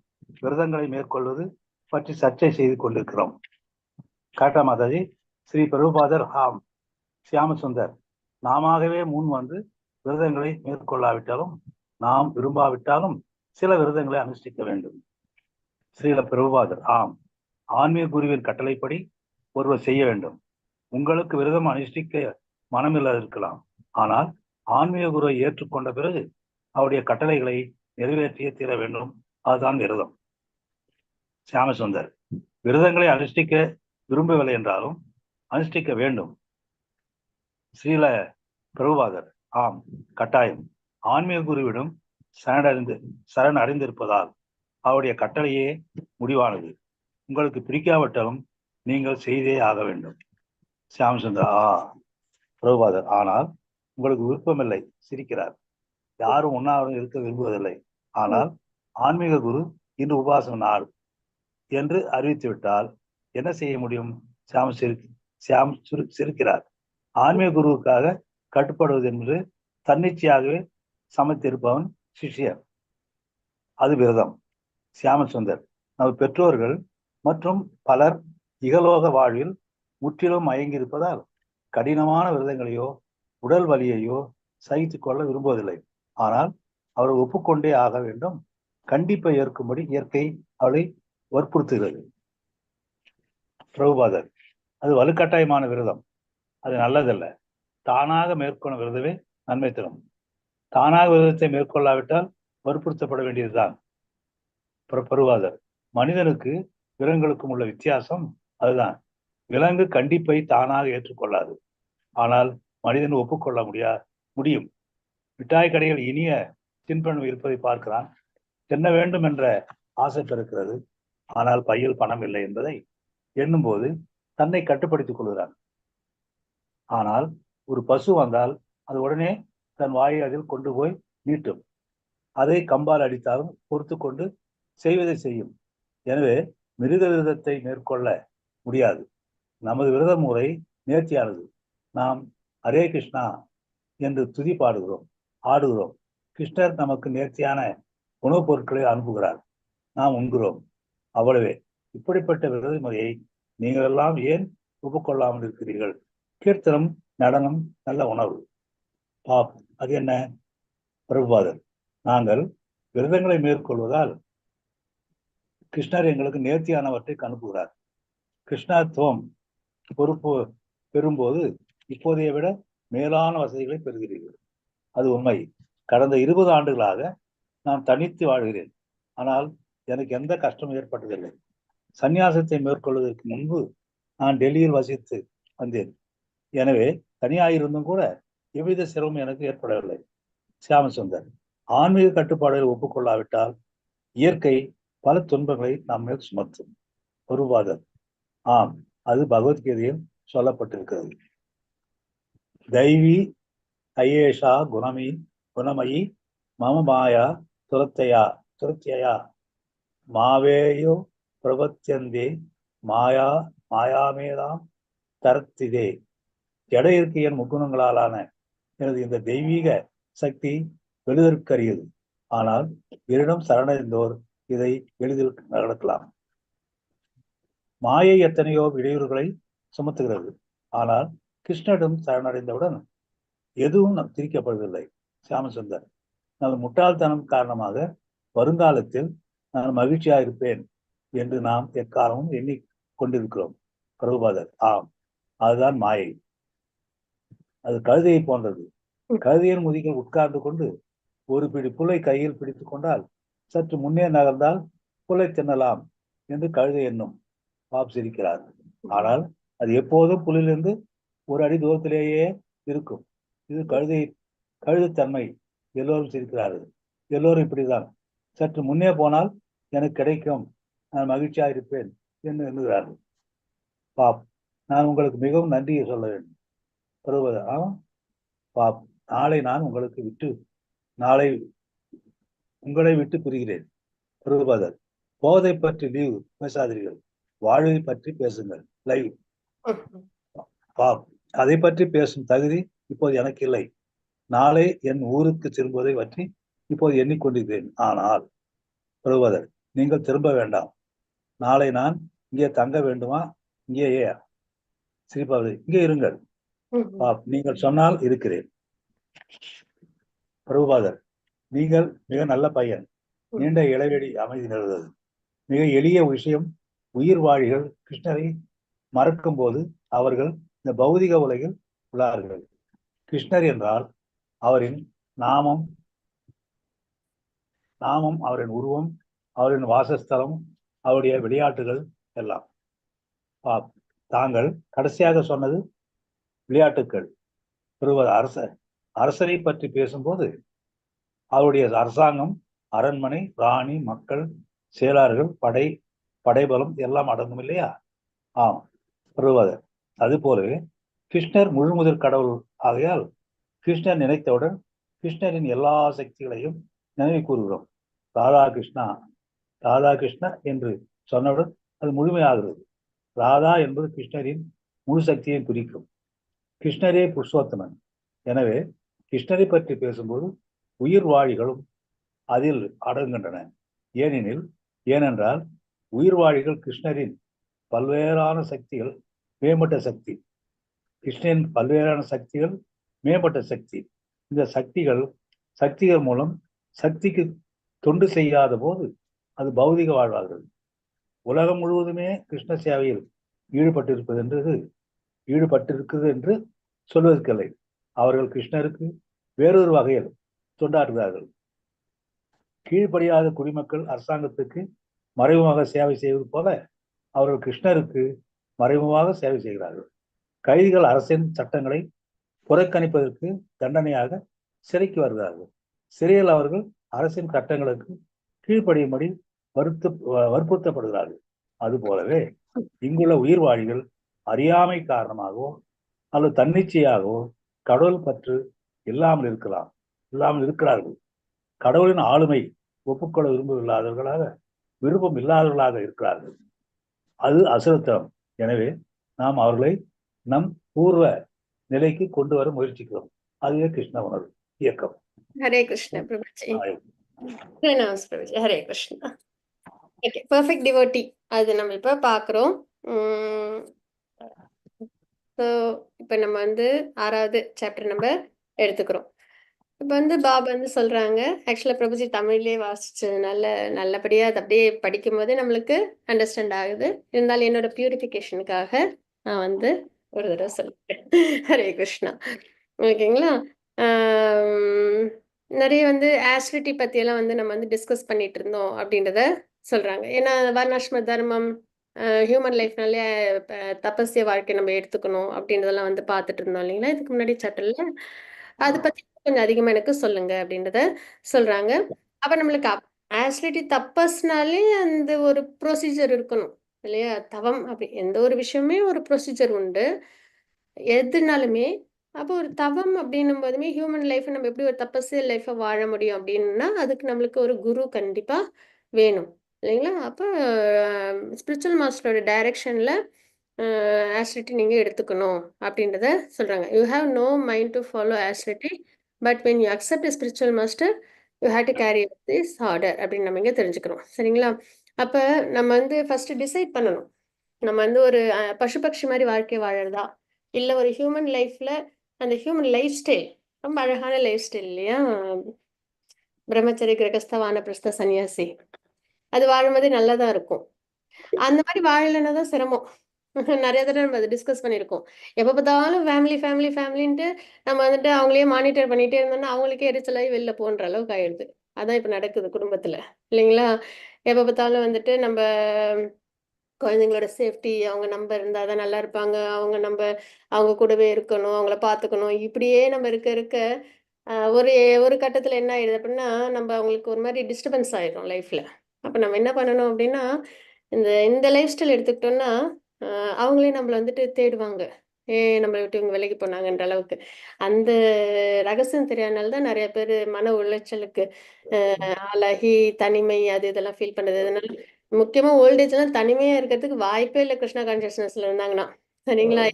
விரதங்களை மேற்கொள்வது பற்றி சர்ச்சை செய்து கொண்டிருக்கிறோம். காட்டா மாதாஜி. ஸ்ரீ பிரபுபாதர், ஆம் சியாமசுந்தர், நாமவே முன் வந்து விரதங்களை மேற்கொள்ளாவிட்டாலும் நாம் விரும்பாவிட்டாலும் சில விரதங்களை அனுஷ்டிக்க வேண்டும். ஸ்ரீல பிரபுபாதர், ஆம், ஆன்மீக குருவின் கட்டளைப்படி ஒருவர் செய்ய வேண்டும். உங்களுக்கு விரதம் அனுஷ்டிக்க மனமில்லாத இருக்கலாம், ஆனால் ஆன்மீக குருவை ஏற்றுக்கொண்ட பிறகு அவருடைய கட்டளைகளை நிறைவேற்றியே தீர வேண்டும். அதுதான் விரதம். சியாமசுந்தர், விரதங்களை அனுஷ்டிக்க விரும்பவில்லை என்றாலும் அனுஷ்டிக்க வேண்டும். ஸ்ரீல பிரபுபாதர், ஆம், கட்டாயம். ஆன்மீக குருவிடம் சரணடைந்திருப்பதால் அவருடைய கட்டளையே முடிவானது. உங்களுக்கு பிடிக்காவிட்டாலும் நீங்கள் செய்தே ஆக வேண்டும். சியாமசுந்தர், பிரபுபாதர், ஆனால் உங்களுக்கு விருப்பமில்லை. சிரிக்கிறார். யாரும் உண்ணாவிரதம் இருக்க விரும்புவதில்லை. ஆனால் ஆன்மீக குரு இன்று உபாசன நாள் என்று அறிவித்துவிட்டால் என்ன செய்ய முடியும்? சியாம் சிரிக்கிறார். ஆன்மீக குருவுக்காக கட்டுப்படுவது என்று தன்னிச்சையாகவே சமைத்திருப்பவன் சிஷ்யர். அது விரதம். சியாமசுந்தர், நமது பெற்றோர்கள் மற்றும் பலர் இகலோக வாழ்வில் முற்றிலும் மயங்கியிருப்பதால் கடினமான விரதங்களையோ உடல் வலியையோ சகித்துக் கொள்ள விரும்புவதில்லை. ஆனால் அவர்கள் ஒப்புக்கொண்டே ஆக வேண்டும். கண்டிப்பை ஏற்கும்படி இயற்கை அவளை வற்புறுத்துகிறது. பிரபுபாதர், அது வலுக்கட்டாயமான விரதம். அது நல்லதல்ல. தானாக மேற்கொள்ளும் விரதமே நன்மை தரும். தானாக விரதத்தை மேற்கொள்ளாவிட்டால் வற்புறுத்தப்பட வேண்டியதுதான். பிரபுபாதர், மனிதனுக்கு விலங்குகளுக்கும் உள்ள வித்தியாசம் அதுதான். விலங்கு கண்டிப்பை தானாக ஏற்றுக்கொள்ளாது, ஆனால் மனிதன் ஒப்புக்கொள்ள முடியும். மிட்டாய் கடையில் இனிய தின்பண்டம் இருப்பதை பார்க்கிறான். தின்ன வேண்டும் என்ற ஆசை பிறக்கிறது. ஆனால் பையில் பணம் இல்லை என்பதை எண்ணும் போது தன்னை கட்டுப்படுத்திக் கொள்கிறான். ஆனால் ஒரு பசு வந்தால் அது உடனே தன் வாயை அதில் கொண்டு போய் நீட்டும். அதை கம்பால் அடித்தாலும் பொறுத்து கொண்டு செய்வதை செய்யும். எனவே மிருக விரதத்தை மேற்கொள்ள முடியாது. நமது விரத முறை நேர்த்தியானது. நாம் ஹரே கிருஷ்ணா என்று துதி பாடுகிறோம், ஆடுகிறோம். கிருஷ்ணர் நமக்கு நேர்த்தியான உணவுப் பொருட்களை அனுப்புகிறார், நாம் உண்கிறோம், அவ்வளவே. இப்படிப்பட்ட விரத முறையை நீங்கள் எல்லாம் ஏன் ஒப்புக்கொள்ளாமல் இருக்கிறீர்கள்? கீர்த்தனம், நடனம், நல்ல உணவு, பாப், அது என்ன? பிரபுபாதர், நாங்கள் விரதங்களை மேற்கொள்வதால் கிருஷ்ணர் எங்களுக்கு நேர்த்தியானவற்றை அனுப்புகிறார். கிருஷ்ணத்துவம் பொறுப்பு பெறும்போது இப்போதைய விட மேலான வசதிகளை பெறுகிறீர்கள். அது உண்மை. கடந்த 20 ஆண்டுகளாக நான் தனித்து வாழ்கிறேன். ஆனால் எனக்கு எந்த கஷ்டமும் ஏற்பட்டதில்லை. சந்நியாசத்தை மேற்கொள்வதற்கு முன்பு நான் டெல்லியில் வசித்து வந்தேன். எனவே தனியாயிருந்தும் கூட எவ்வித சிரமம் எனக்கு ஏற்படவில்லை. சியாமசுந்தர், ஆன்மீக கட்டுப்பாடுகளை ஒப்புக்கொள்ளாவிட்டால் இயற்கை பல துன்பங்களை நாம் மேல் சுமத்தும். ஒருவாதர், ஆம், அது பகவத்கீதையில் சொல்லப்பட்டிருக்கிறது. தைவி ஐயேஷா குணமயி மம மாயா துரத்தையா மாவேயோ பிரபத்தியந்தே மாயாமேதாம் தரத்திதே. ஜட இருக்கையின் முக்குணங்களாலான எனது இந்த தெய்வீக சக்தி எளிதற்கரியது. ஆனால் என்னிடம் சரணடைந்தோர் இதை எளிதில் நடக்கலாம். மாயை எத்தனையோ இடையூறுகளை சுமத்துகிறது. ஆனால் கிருஷ்ணரிடம் சரணடைந்தவுடன் எதுவும் திரிக்கப்படுவதில்லை. சியாமசுந்தர், நமது முட்டாள்தனம் காரணமாக வருங்காலத்தில் நான் மகிழ்ச்சியாக இருப்பேன் என்று நாம் எக்காலமும் எண்ணிக்கொண்டிருக்கிறோம். பிரபுபாதர், ஆம், அதுதான் மாயை. அது கழுதையை போன்றது. கழுதையின் முதுகில் உட்கார்ந்து கொண்டு ஒரு பிடி புல்லை கையில் பிடித்துக் கொண்டால் சற்று முன்னே நகர்ந்தால் புல்லை தின்னலாம் என்று கழுதை எண்ணும். பாப் சிரிக்கிறார். ஆனால் அது எப்போதும் புல்லிலிருந்து ஒரு அடி தூரத்திலேயே இருக்கும். இது கழுதுத்தன்மை. எல்லோரும் சிரிக்கிறார்கள். எல்லோரும் இப்படிதான். சற்று முன்னே போனால் எனக்கு கிடைக்கும், நான் மகிழ்ச்சியாக இருப்பேன் என்று எண்ணுகிறார்கள். பாப், நான் உங்களுக்கு மிகவும் நன்றியை சொல்ல வேண்டும். பருவதா, பாப், நாளை உங்களை விட்டு பிரிகிறேன். பிரபுபாதர், போதை பற்றி லீவ் பேசாதீர்கள், வாழ்வை பற்றி பேசுங்கள். லைவ். பாப், அதை பற்றி பேசும் தகுதி இப்போது எனக்கு இல்லை. நாளை என் ஊருக்கு திரும்புவதை பற்றி இப்போது எண்ணிக்கொண்டிருக்கிறேன். ஆனால் பிரபுபாதர், நீங்கள் திரும்ப வேண்டாம். நாளை நான் இங்கே தங்க வேண்டுமா? இங்கேயே சிரிப்பாவது, இங்கே இருங்கள். பாப், நீங்கள் சொன்னால் இருக்கிறேன். பிரபுபாதர், நீங்கள் மிக நல்ல பையன். நீண்ட இடைவெளி அமைதி நிறுவது மிக எளிய விஷயம். உயிர் வாழிகள் கிருஷ்ணரை மறக்கும் போது அவர்கள் இந்த பௌதிக உலகில் உள்ளார்கள். கிருஷ்ணர் என்றால் அவரின் நாமம், அவரின் உருவம், அவரின் வாசஸ்தலம், அவருடைய விளையாட்டுகள் எல்லாம். பாப், தாங்கள் கடைசியாக சொன்னது விளையாட்டுக்கள். அரசரை பற்றி பேசும்போது அவருடைய அரசாங்கம், அரண்மனை, ராணி, மக்கள், செயலாளர்கள், படைபலம் எல்லாம் அடங்கும் இல்லையா? ஆம் பிரபுபாதர், அது போலவே கிருஷ்ணர் முழுமுதல் கடவுள் ஆகையால் கிருஷ்ணர் நினைத்தவுடன் கிருஷ்ணரின் எல்லா சக்திகளையும் நினைவு கூறுகிறோம். ராதா கிருஷ்ணா என்று சொன்னவுடன் அது முழுமையாகிறது. ராதா என்பது கிருஷ்ணரின் முழு சக்தியை குறிக்கும். கிருஷ்ணரே புருஷோத்தமன். எனவே கிருஷ்ணரை பற்றி பேசும்போது உயிர் வாழிகளும் அதில் அடங்குகின்றன. ஏனென்றால் உயிர் வாழிகள் கிருஷ்ணரின் பல்வேறான சக்திகள் மேம்பட்ட சக்தி. கிருஷ்ணரின் பல்வேறான சக்திகள் மேம்பட்ட சக்தி. இந்த சக்திகள் மூலம் சக்திக்கு தொண்டு செய்யாத போது அது பௌதிக வாழ்வார்கள். உலகம் முழுவதுமே கிருஷ்ண சேவையில் ஈடுபட்டிருக்கிறது என்று சொல்வதற்கில்லை. அவர்கள் கிருஷ்ணருக்கு வேறொரு வகையில் தொண்டாற்றுகிறார்கள். கீழ்ப்படியாத குடிமக்கள் அரசாங்கத்துக்கு மறைமுகமாக சேவை செய்வது போல அவர்கள் கிருஷ்ணருக்கு மறைமுகமாக சேவை செய்கிறார்கள். கைதிகள் அரசின் சட்டங்களை புறக்கணிப்பதற்கு தண்டனையாக சிறைக்கு வருகிறார்கள். சிறையில் அவர்கள் அரசின் சட்டங்களுக்கு கீழ்ப்படியும்படி வற்புறுத்தப்படுகிறார்கள். அதுபோலவே இங்குள்ள உயிர் வாழிகள் அறியாமை காரணமாகவோ அல்லது தன்னிச்சையாகவோ கடவுள் பற்று இல்லாமல் இருக்கிறார்கள். கடவுளின் ஆளுமை ஒப்புக்கொள்ள விருப்பம் இல்லாதவர்களாக இருக்கிறார்கள். அது அசுரத்தனம் எனவே நாம் அவர்களை நம் பூர்வ நிலைக்கு கொண்டு வர முயற்சிக்கிறோம். அதுவே கிருஷ்ண உணர்வு இயக்கம். ஹரே கிருஷ்ணா பிரபுஜி. ஆ, பிரணாம் Prabhuji. Hare Krishna. Okay, perfect devotee அது நம்ம இப்போ பார்க்குறோம். ஸோ இப்போ நம்ம வந்து 6வது சாப்டர் நம்ம எடுத்துக்கிறோம். இப்போ வந்து பாபா வந்து சொல்றாங்க, ஆக்சுவலாக பிரபுஜி தமிழ்லேயே வாசிச்சதுனால நல்லபடியாக அது அப்படியே படிக்கும் போதே நம்மளுக்கு அண்டர்ஸ்டாண்ட் ஆகுது. இருந்தாலும் என்னோட பியூரிஃபிகேஷனுக்காக நான் வந்து ஒரு தடவை சொல்லிட்டேன். ஹரே கிருஷ்ணா. ஓகேங்களா? நிறைய வந்து ஆசிடிட்டி பற்றியெல்லாம் வந்து நம்ம வந்து டிஸ்கஸ் பண்ணிட்டு இருந்தோம் அப்படின்றத சொல்றாங்க. ஏன்னா வர்ணாசிரம தர்மம், ஹியூமன் லைஃப்னாலே தபஸ்ய வாழ்க்கை நம்ம எடுத்துக்கணும் அப்படின்றதெல்லாம் வந்து பார்த்துட்டு இருந்தோம் இல்லைங்களா இதுக்கு முன்னாடி சாப்டர்ல. அதை பத்தி கொஞ்சம் அதிகமா எனக்கு சொல்லுங்க அப்படின்றத சொல்றாங்க. அப்ப நம்மளுக்கு ஆசிடிட்டி தப்பஸ்னாலே அந்த ஒரு ப்ரொசீஜர் இருக்கணும் இல்லையா? தவம் அப்படி எந்த ஒரு விஷயமே ஒரு ப்ரொசீஜர் உண்டு எதுனாலுமே. அப்போ ஒரு தவம் அப்படின்னும் போதுமே ஹியூமன் லைஃப் நம்ம எப்படி ஒரு தபஸ்ய லைஃபை வாழ முடியும் அப்படின்னா அதுக்கு நம்மளுக்கு ஒரு குரு கண்டிப்பா வேணும் இல்லைங்களா? அப்போ ஸ்பிரிச்சுவல் மாஸ்டரோட டைரக்ஷன்ல ஆஸ்ட்ரிட்டி நீங்க எடுத்துக்கணும் அப்படின்றத சொல்றாங்க. You have no mind to follow austerity, but when you accept a spiritual master you have to carry this order அப்படின்னு நம்ம இங்கே தெரிஞ்சுக்கிறோம். சரிங்களா? அப்போ நம்ம வந்து ஃபர்ஸ்ட் டிசைட் பண்ணணும். நம்ம வந்து ஒரு பசு பட்சி மாதிரி வாழ்க்கை வாழறதா, இல்லை ஒரு ஹியூமன் லைஃப்ல அந்த ஹியூமன் லைஃப் ஸ்டைல் ரொம்ப அழகான லைஃப் ஸ்டைல் இல்லையா? பிரம்மச்சரி, கிரகஸ்த, வானப்பிரஸ்த, சன்னியாசி அது வாழும்போதே நல்லா தான் இருக்கும். அந்த மாதிரி வாழலைன்னா தான் சிரமம். நிறைய தடவை நம்ம அதை டிஸ்கஸ் பண்ணியிருக்கோம். எப்போ பார்த்தாலும் ஃபேமிலி ஃபேமிலி ஃபேமிலின்ட்டு நம்ம வந்துட்டு அவங்களே மானிட்டர் பண்ணிட்டே இருந்தோம்னா அவங்களுக்கே எரிச்சலாகி வெளில போன்ற அளவுக்கு ஆயிடுது. அதான் இப்போ நடக்குது குடும்பத்தில் இல்லைங்களா? எப்போ பார்த்தாலும் வந்துட்டு நம்ம குழந்தைங்களோட சேஃப்டி அவங்க நம்ம இருந்தால் தான் நல்லா இருப்பாங்க, அவங்க கூடவே இருக்கணும், அவங்கள பார்த்துக்கணும், இப்படியே நம்ம இருக்க இருக்க ஒரு ஒரு கட்டத்தில் என்ன ஆயிடுது அப்படின்னா நம்ம அவங்களுக்கு ஒரு மாதிரி டிஸ்டர்பன்ஸ் ஆயிடும் லைஃப்பில். அப்போ நம்ம என்ன பண்ணணும் அப்படின்னா இந்த இந்த லைஃப் ஸ்டைல் எடுத்துக்கிட்டோம்னா அவங்களே நம்மளை வந்துட்டு தேடுவாங்க. நம்மளை விட்டு இவங்க விலைக்கு போனாங்கன்ற அளவுக்கு அந்த ரகசியம் தெரியாதனால தான் நிறைய பேர் மன உளைச்சலுக்கு ஆளாகி தனிமை அது இதெல்லாம் ஃபீல் பண்ணுது. அதனால முக்கியமா ஓல்டேஜ்லாம் தனிமையா இருக்கிறதுக்கு வாய்ப்பே இல்லை கிருஷ்ணா கான்சியஸ்னஸ்ல இருந்தாங்கன்னா. சரிங்களா?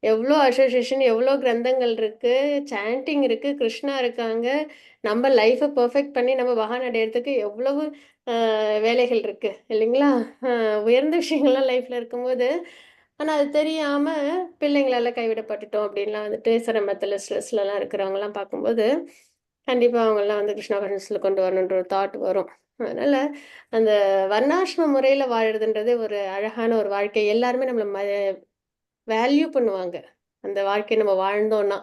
எவ்வளோ அசோசியேஷன், எவ்வளோ கிரந்தங்கள் இருக்கு, சாண்டிங் இருக்கு, கிருஷ்ணா இருக்காங்க. நம்ம லைஃப்பை பெர்ஃபெக்ட் பண்ணி நம்ம வாகனம் அடையிறதுக்கு எவ்வளவு வேலைகள் இருக்கு இல்லைங்களா? உயர்ந்த விஷயங்கள்லாம் லைஃப்ல இருக்கும்போது ஆனால் அது தெரியாம பிள்ளைங்களால கைவிடப்பட்டுட்டோம் அப்படின்லாம் வந்துட்டு சிரமத்தில் ஸ்ட்ரெஸ்லலாம் இருக்கிறவங்கலாம் பார்க்கும்போது கண்டிப்பாக அவங்கெல்லாம் வந்து கிருஷ்ணா கான்சியஸ்ல கொண்டு வரணுன்ற ஒரு தாட் வரும். அதனால அந்த வர்ணாசிரம முறையில் வாழுறதுன்றது ஒரு அழகான ஒரு வாழ்க்கை. எல்லாருமே நம்மளை வேல்யூ பண்ணுவாங்க அந்த வாழ்க்கையை நம்ம வாழ்ந்தோம்னா,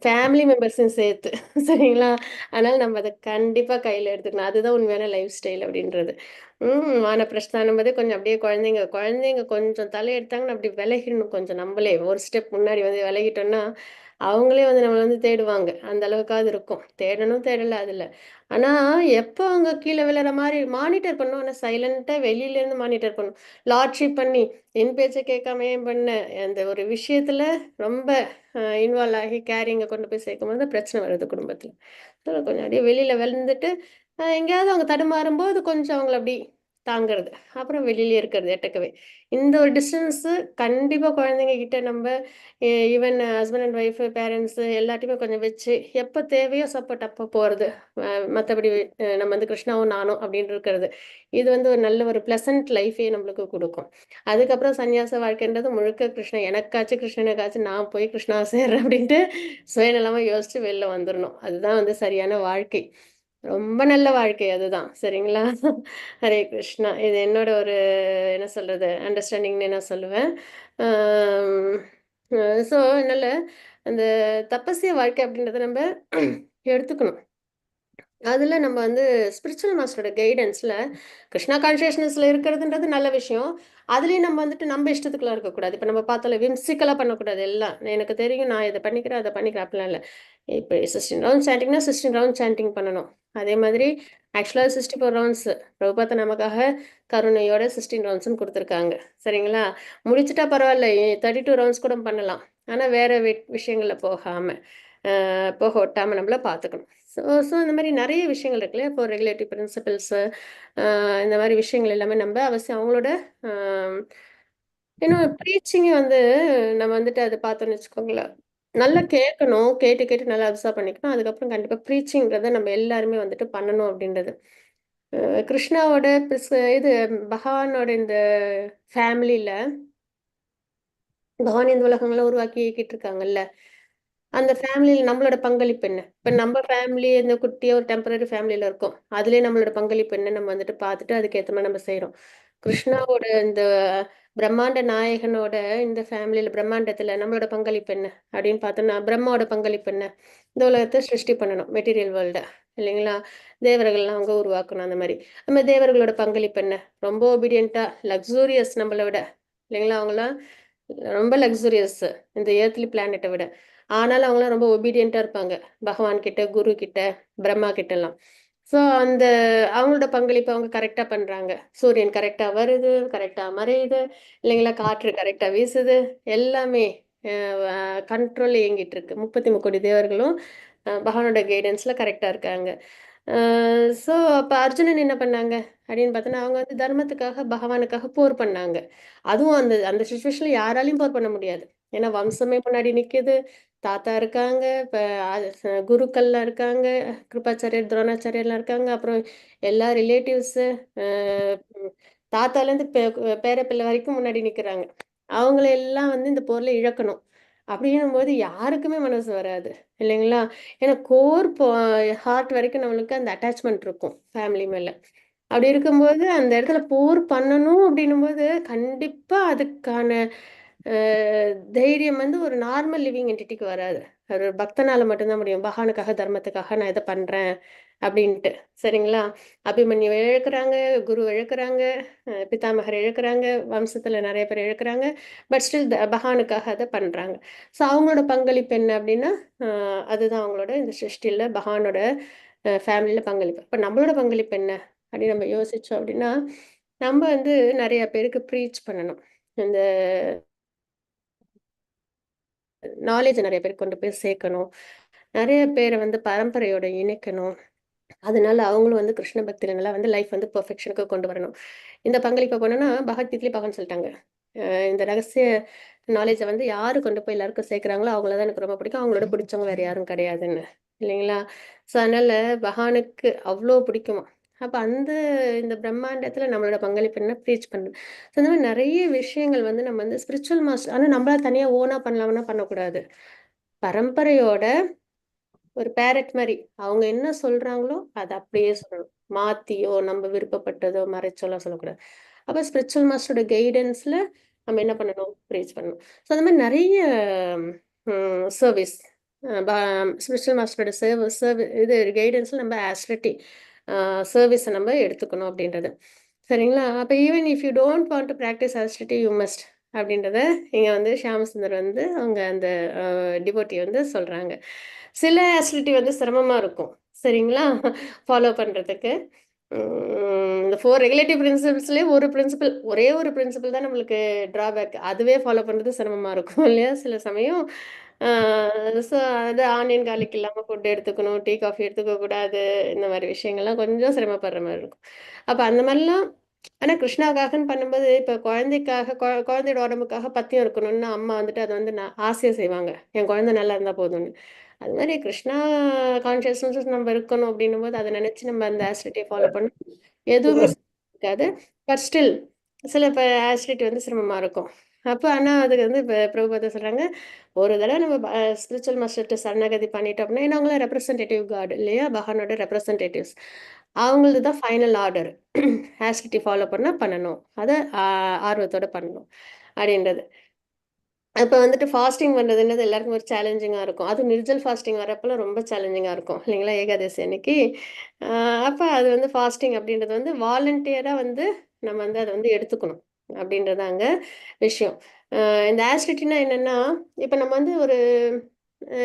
ஃபேமிலி மெம்பர்ஸையும் சேர்த்து. சரிங்களா? அதனால நம்ம அதை கண்டிப்பா கையில எடுத்துக்கணும். அதுதான் உண்மையான லைஃப் ஸ்டைல் அப்படின்றது. வானப்பிரஸ்தானம் போதே கொஞ்சம் அப்படியே குழந்தைங்க கொஞ்சம் தலையெடுத்தாங்கன்னா அப்படி விலகிடணும். கொஞ்சம் நம்மளே ஒரு ஸ்டெப் முன்னாடி வந்து விலகிட்டோம்னா அவங்களே வந்து நம்மளை வந்து தேடுவாங்க. அந்த அளவுக்காவது இருக்கும். தேடணும் தேடல அதில். ஆனா எப்போ அவங்க கீழே விழுற மாதிரி மானிட்டர் பண்ணும். ஆனால் சைலண்டா வெளியில இருந்து மானிட்டர் பண்ணும். லாட்ரி பண்ணி என் பேச்சை கேட்காம ஏன் பண்ண அந்த ஒரு விஷயத்துல ரொம்ப இன்வால்வ் ஆகி கேரிங்கை கொண்டு போய் சேர்க்கும்போது பிரச்சனை வருது குடும்பத்துல. ஸோ கொஞ்சம் அப்படியே வெளியில விழுந்துட்டு எங்கேயாவது அவங்க தடுமாறும்போது கொஞ்சம் அவங்கள அப்படி தாங்கிறது, அப்புறம் வெளியிலே இருக்கிறது எட்டக்கவே. இந்த ஒரு டிஸ்டன்ஸு கண்டிப்பாக குழந்தைங்க கிட்ட நம்ம even husband and wife parents எல்லாத்தையுமே கொஞ்சம் வச்சு எப்போ தேவையோ சப்போர்ட் அப்போ போகிறது. மற்றபடி நம்ம வந்து கிருஷ்ணாவும் நானும் அப்படின்னு இருக்கிறது இது வந்து ஒரு நல்ல ஒரு ப்ளசன்ட் லைஃபே நம்மளுக்கு கொடுக்கும். அதுக்கப்புறம் சன்னியாச வாழ்க்கைன்றது முழுக்க கிருஷ்ணன் எனக்காச்சும் கிருஷ்ணனுக்காச்சும் நான் போய் கிருஷ்ணாவை சேர்றேன் அப்படின்ட்டு சுயநலமாக யோசிச்சு வெளில வந்துடணும். அதுதான் வந்து சரியான வாழ்க்கை. ரொம்ப நல்ல வாழ்க்கை அதுதான். சரிங்களா? ஹரே கிருஷ்ணா. இது என்னோட ஒரு என்ன சொல்றது அண்டர்ஸ்டாண்டிங்னு நான் சொல்லுவேன். ஸோ அதனால அந்த தபஸ்ய வாழ்க்கை அப்படின்றத நம்ம எடுத்துக்கணும். அதில் நம்ம வந்து ஸ்பிரிச்சுவல் மாஸ்டரோட கைடன்ஸில் கிருஷ்ணா கான்ஷியஸ்னஸில் இருக்கிறதுன்றது நல்ல விஷயம். அதுலேயும் நம்ம வந்துட்டு நம்ம இஷ்டத்துக்குலாம் இருக்கக்கூடாது. இப்போ நம்ம பார்த்தால விம்சிக்கலாக பண்ணக்கூடாது. எல்லாம் எனக்கு தெரியும் நான் இதை பண்ணிக்கிறேன் அதை பண்ணிக்கிறேன் அப்படிலாம் இல்லை. இப்போ 16 ரவுண்ட் சாண்டிங்னா 16 ரவுண்ட் சாண்டிங் பண்ணணும். அதே மாதிரி ஆக்சுவலாக 64 ரவுண்ட்ஸ் பிரபுபாத்த நமக்காக கருணையோட 16 ரவுண்ட்ஸ்னு கொடுத்துருக்காங்க. சரிங்களா? முடிச்சுட்டா பரவாயில்ல 32 ரவுண்ட்ஸ் கூட பண்ணலாம். ஆனால் வேறு விஷயங்களில் போக ஒட்டாமல் நம்மள பார்த்துக்கணும். ஸோ இந்த மாதிரி நிறைய விஷயங்கள் இருக்குல்ல. இப்போ ரெகுலேட்டிவ் பிரின்சிபிள்ஸு இந்த மாதிரி விஷயங்கள் எல்லாமே நம்ம அவசியம் அவங்களோட இன்னும் ப்ரீச்சிங் வந்து நம்ம வந்துட்டு அது பார்த்தோம்னு வச்சுக்கோங்களேன். நல்லா கேட்கணும். கேட்டு கேட்டு நல்லா அப்சர்வ் பண்ணிக்கணும். அதுக்கப்புறம் கண்டிப்பா ப்ரீச்சிங்கிறத நம்ம எல்லாருமே வந்துட்டு பண்ணணும் அப்படின்றது. கிருஷ்ணாவோட இது பகவானோட இந்த ஃபேமிலில பகவான் இந்த உலகங்கள உருவாக்கி இயக்கிட்டு இருக்காங்கல்ல. அந்த ஃபேமிலில நம்மளோட பங்களிப்பு என்ன? இப்ப நம்ம ஃபேமிலி இந்த குட்டியா ஒரு டெம்பரரி ஃபேமிலில இருக்கோம். அதிலயே நம்மளோட பங்களிப்பு என்ன நம்ம வந்துட்டு பார்த்துட்டு அதுக்கேத்த மாரி நம்ம செய்றோம். கிருஷ்ணாவோட இந்த பிரம்மாண்ட நாயகனோட இந்த ஃபேமிலில பிரம்மாண்டத்துல நம்மளோட பங்களிப்பு என்ன? அப்படின்னு பார்த்தோம்னா, பிரம்மாவோட பங்களிப்பு என்ன? இந்த உலகத்த சிருஷ்டி பண்ணணும். மெட்டீரியல் வேர்ல்ட இல்லைங்களா? தேவர்கள்லாம் அவங்க உருவாக்கணும் அந்த மாரி. நம்ம தேவர்களோட பங்களிப்பு என்ன? ரொம்ப ஒபீடியன்ட்டா லக்ஸூரியஸ் நம்மள விட இல்லைங்களா? அவங்கலாம் ரொம்ப லக்ஸூரியஸ் இந்த எர்த்லி பிளானட்ட விட. ஆனாலும் அவங்கலாம் ரொம்ப ஒபீடியன்ட்டா இருப்பாங்க. பகவான் கிட்ட, குரு கிட்ட, பிரம்மா கிட்டலாம். ஸோ அந்த அவங்களோட பங்களிப்பு அவங்க கரெக்ட்டா பண்றாங்க. சூரியன் கரெக்ட்டா வருது, கரெக்ட்டா மறையுது, இல்லைங்களா? காற்று கரெக்ட்டா வீசுது. எல்லாமே அ வ கண்ட்ரோல்ல இயங்கிட்டு இருக்கு. 33 தேவர்களும் பகவானோட கைடன்ஸ்ல கரெக்ட்டா இருக்காங்க. அ ஸோ அப்ப அர்ஜுனன் என்ன பண்ணாங்க? அப்படின்னு பார்த்தோன்னா, அவங்க வந்து தர்மத்துக்காக, பகவானுக்காக போர் பண்ணாங்க. அதுவும் அந்த அந்த சிச்சுவேஷன்ல யாராலயும் போர் பண்ண முடியாது. ஏன்னா வம்சமே முன்னாடி நிக்குது. தாத்தா இருக்காங்க, இப்ப குருக்கள்லாம் இருக்காங்க, கிருபாச்சாரியர், துரோணாச்சாரியர்லாம் இருக்காங்க. அப்புறம் எல்லா ரிலேட்டிவ்ஸு அ ம் தாத்தாலேருந்து பேர பிள்ளை வரைக்கும் முன்னாடி நிக்கிறாங்க. அவங்கள எல்லாம் வந்து இந்த போர்ல இழக்கணும். அப்படின்னும்போது யாருக்குமே மனசு வராது. இல்லைங்களா? ஏன்னா ஹார்ட் வரைக்கும் நம்மளுக்கு அந்த அட்டாச்மெண்ட் இருக்கும் ஃபேமிலி மேல. அப்படி இருக்கும்போது அந்த இடத்துல போர் பண்ணணும் அப்படின்னும்போது கண்டிப்பா அதுக்கான அ தைரியம் வந்து ஒரு நார்மல் லிவிங் என்டிட்டிக்கு வராது. ஒரு பக்தனால மட்டும் தான் முடியும். பகவானுக்காக, தர்மத்துக்காக நான் இத பண்றேன் அப்படின்ட்டு. சரிங்களா? அபிமன்யுவ இழக்குறாங்க, குருவ இழக்குறாங்க, பிதாமகர இழக்குறாங்க, வம்சத்துல நெறைய பேர் இழக்குறாங்க. பட் ஸ்டில் பகவானுக்காக அத பண்றாங்க. ஸோ அவங்களோட பங்களிப்பு என்ன அப்படின்னா, அ அதுதான் அவங்களோட இந்த சிருஷ்டில பகவானோட ஃபேமிலில பங்களிப்பு. இப்ப நம்மளோட பங்களிப்பு என்ன? அப்படின்னு நம்ம யோசிச்சோம் அப்படின்னா, நம்ம வந்து நெறைய பேருக்கு ப்ரீச் பண்ணணும். இந்த நாலேட்ஜ நெறைய பேருக்கு கொண்டு போய் சேர்க்கணும். நெறைய பேர வந்து பரம்பரையோட இணைக்கணும். அதனால அவங்களும் வந்து கிருஷ்ண பக்தில நல்லா வந்து லைஃப் வந்து பெர்ஃபெக்ஷனுக்கு கொண்டு வரணும். இந்த பங்களிப்ப பண்ணணும்னா, பகவத்கீதையிலே பகவான் சொல்லிட்டாங்க. இந்த ரகசிய நாலேட்ஜ வந்து யாரு கொண்டு போய் எல்லாருக்கும் சேர்க்கிறாங்களோ, அவங்கள தான் எனக்கு ரொம்ப பிடிக்கும். அவங்களோட பிடிச்சவங்க வேற யாரும் கிடையாதுன்னு. இல்லைங்களா? ஸோ அதனால பகவானுக்கு அவ்ளோ பிடிக்குமாம். அப்ப இந்த பிரம்மாண்டத்துல நம்மளோட பங்களிப்பு என்ன? ப்ரீச் பண்ணணும். ஸோ இந்த மாரி நெறைய விஷயங்கள் வந்து நம்ம வந்து ஸ்பிரிச்சுவல் மாஸ்டர் ஆனா நம்மளா தனியா ஓனா பண்ணலாம்னா பண்ணக்கூடாது. பரம்பரையோட ஒரு பேரட் மாரி. அவங்க என்ன சொல்றாங்களோ, அத அப்படியே சொல்லணும். மாத்தியோ, நம்ம விருப்பப்பட்டதோ, மறைச்சோலாம் சொல்லக்கூடாது. அப்ப ஸ்பிரிச்சுவல் மாஸ்டரோட கைடன்ஸ்ல நம்ம என்ன பண்ணணும்? ப்ரீச் பண்ணணும். ஸோ அந்த மாரி நெறைய சர்வீஸ் அ ப ஸ்பிரிச்சுவல் மாஸ்டரோட இது கைடன்ஸ்ல நம்ம ஆஸ்ட்ரிட்டி சர்வீஸ நம்ம எடுத்துக்கணும் அப்படின்றது. சரிங்களா? அப்ப even if you don't want to practice austerity you must அப்படின்றத இங்க வந்து ஷியாமசுந்தர் வந்து அவங்க அந்த டிவோட்டி வந்து சொல்றாங்க. சில ஆஸ்டிலிட்டி வந்து சிரமமா இருக்கும். சரிங்களா? ஃபாலோ பண்றதுக்கு. இந்த 4 ரெகுலேட்டிவ் பிரின்சிபிள்ஸ்லயே ஒரு பிரின்சிபிள் ஒரே ஒரு பிரின்சிபிள் தான் நம்மளுக்கு ட்ராபேக். அதுவே ஃபாலோ பண்றது சிரமமா இருக்கும் இல்லையா? சில சமயம். ஆ ஸோ அது ஆனியன், கார்லிக் இல்லாம ஃபுட் எடுத்துக்கணும். டீ, காஃபி எடுத்துக்க கூடாது. இந்த மாரி விஷயங்கள்லாம் கொஞ்சம் சிரமப்படுற மாரி இருக்கும். அப்ப அந்த மாரிலாம் ஆனா கிருஷ்ணாக்காகன்னு பண்ணும்போது, இப்ப குழந்தைக்காக குழந்தையோட உடம்புக்காக பத்தியம் இருக்கணும்னு அம்மா வந்துட்டு அத வந்து ஆசையா செய்வாங்க. என் குழந்தை நல்லா இருந்தா போதும்னு. அது மாரி கிருஷ்ணா கான்ஷியஸ்னஸ் நம்ம இருக்கணும் அப்படின்னும்போது, அத நினைச்சு நம்ம அந்த ஆஸ்டிரிட்டிய ஃபாலோ பண்ணா எதுவுமே இருக்காது. பட் ஸ்டில் சில ஆஸ்டிரிட்டி வந்து சிரமமா இருக்கும். அப்ப ஆனா அதுக்கு வந்து பிரபுபாதா சொல்றாங்க, ஒரு தடவ நம்ம ஸ்பிரிச்சுவல் மாஸ்டர்ட்ட சரணாகதி பண்ணிட்டோம் அப்படின்னா, ஏன்னா அவங்கலாம் ரெப்ரசன்டேட்டிவ் காட் இல்லையா? பகவானோட ரெப்ரசன்டேட்டிவ்ஸ். அவங்களது தான் ஃபைனல் ஆர்டர். ஆஸ்டிரிட்டி ஃபாலோ பண்ணா பண்ணணும். அத ஆர்வத்தோட பண்ணணும். அப்படின்றது. அப்ப வந்துட்டு ஃபாஸ்டிங் பண்றதுன்றது எல்லாருக்கும் ஒரு சேலஞ்சிங்கா இருக்கும். அதுவும் நிர்ஜல் ஃபாஸ்டிங் வரப்பலாம் ரொம்ப சேலஞ்சிங்கா இருக்கும். இல்லைங்களா? ஏகாதசி அன்னைக்கு. அ அப்ப அது வந்து ஃபாஸ்டிங் அப்படின்றது வந்து வாலண்டியரா வந்து நம்ம வந்து அத வந்து எடுத்துக்கணும். அப்படின்றது அங்க விஷயம். இந்த ஆஸ்டிரிட்டினா என்னன்னா, இப்ப நம்ம வந்து ஒரு அ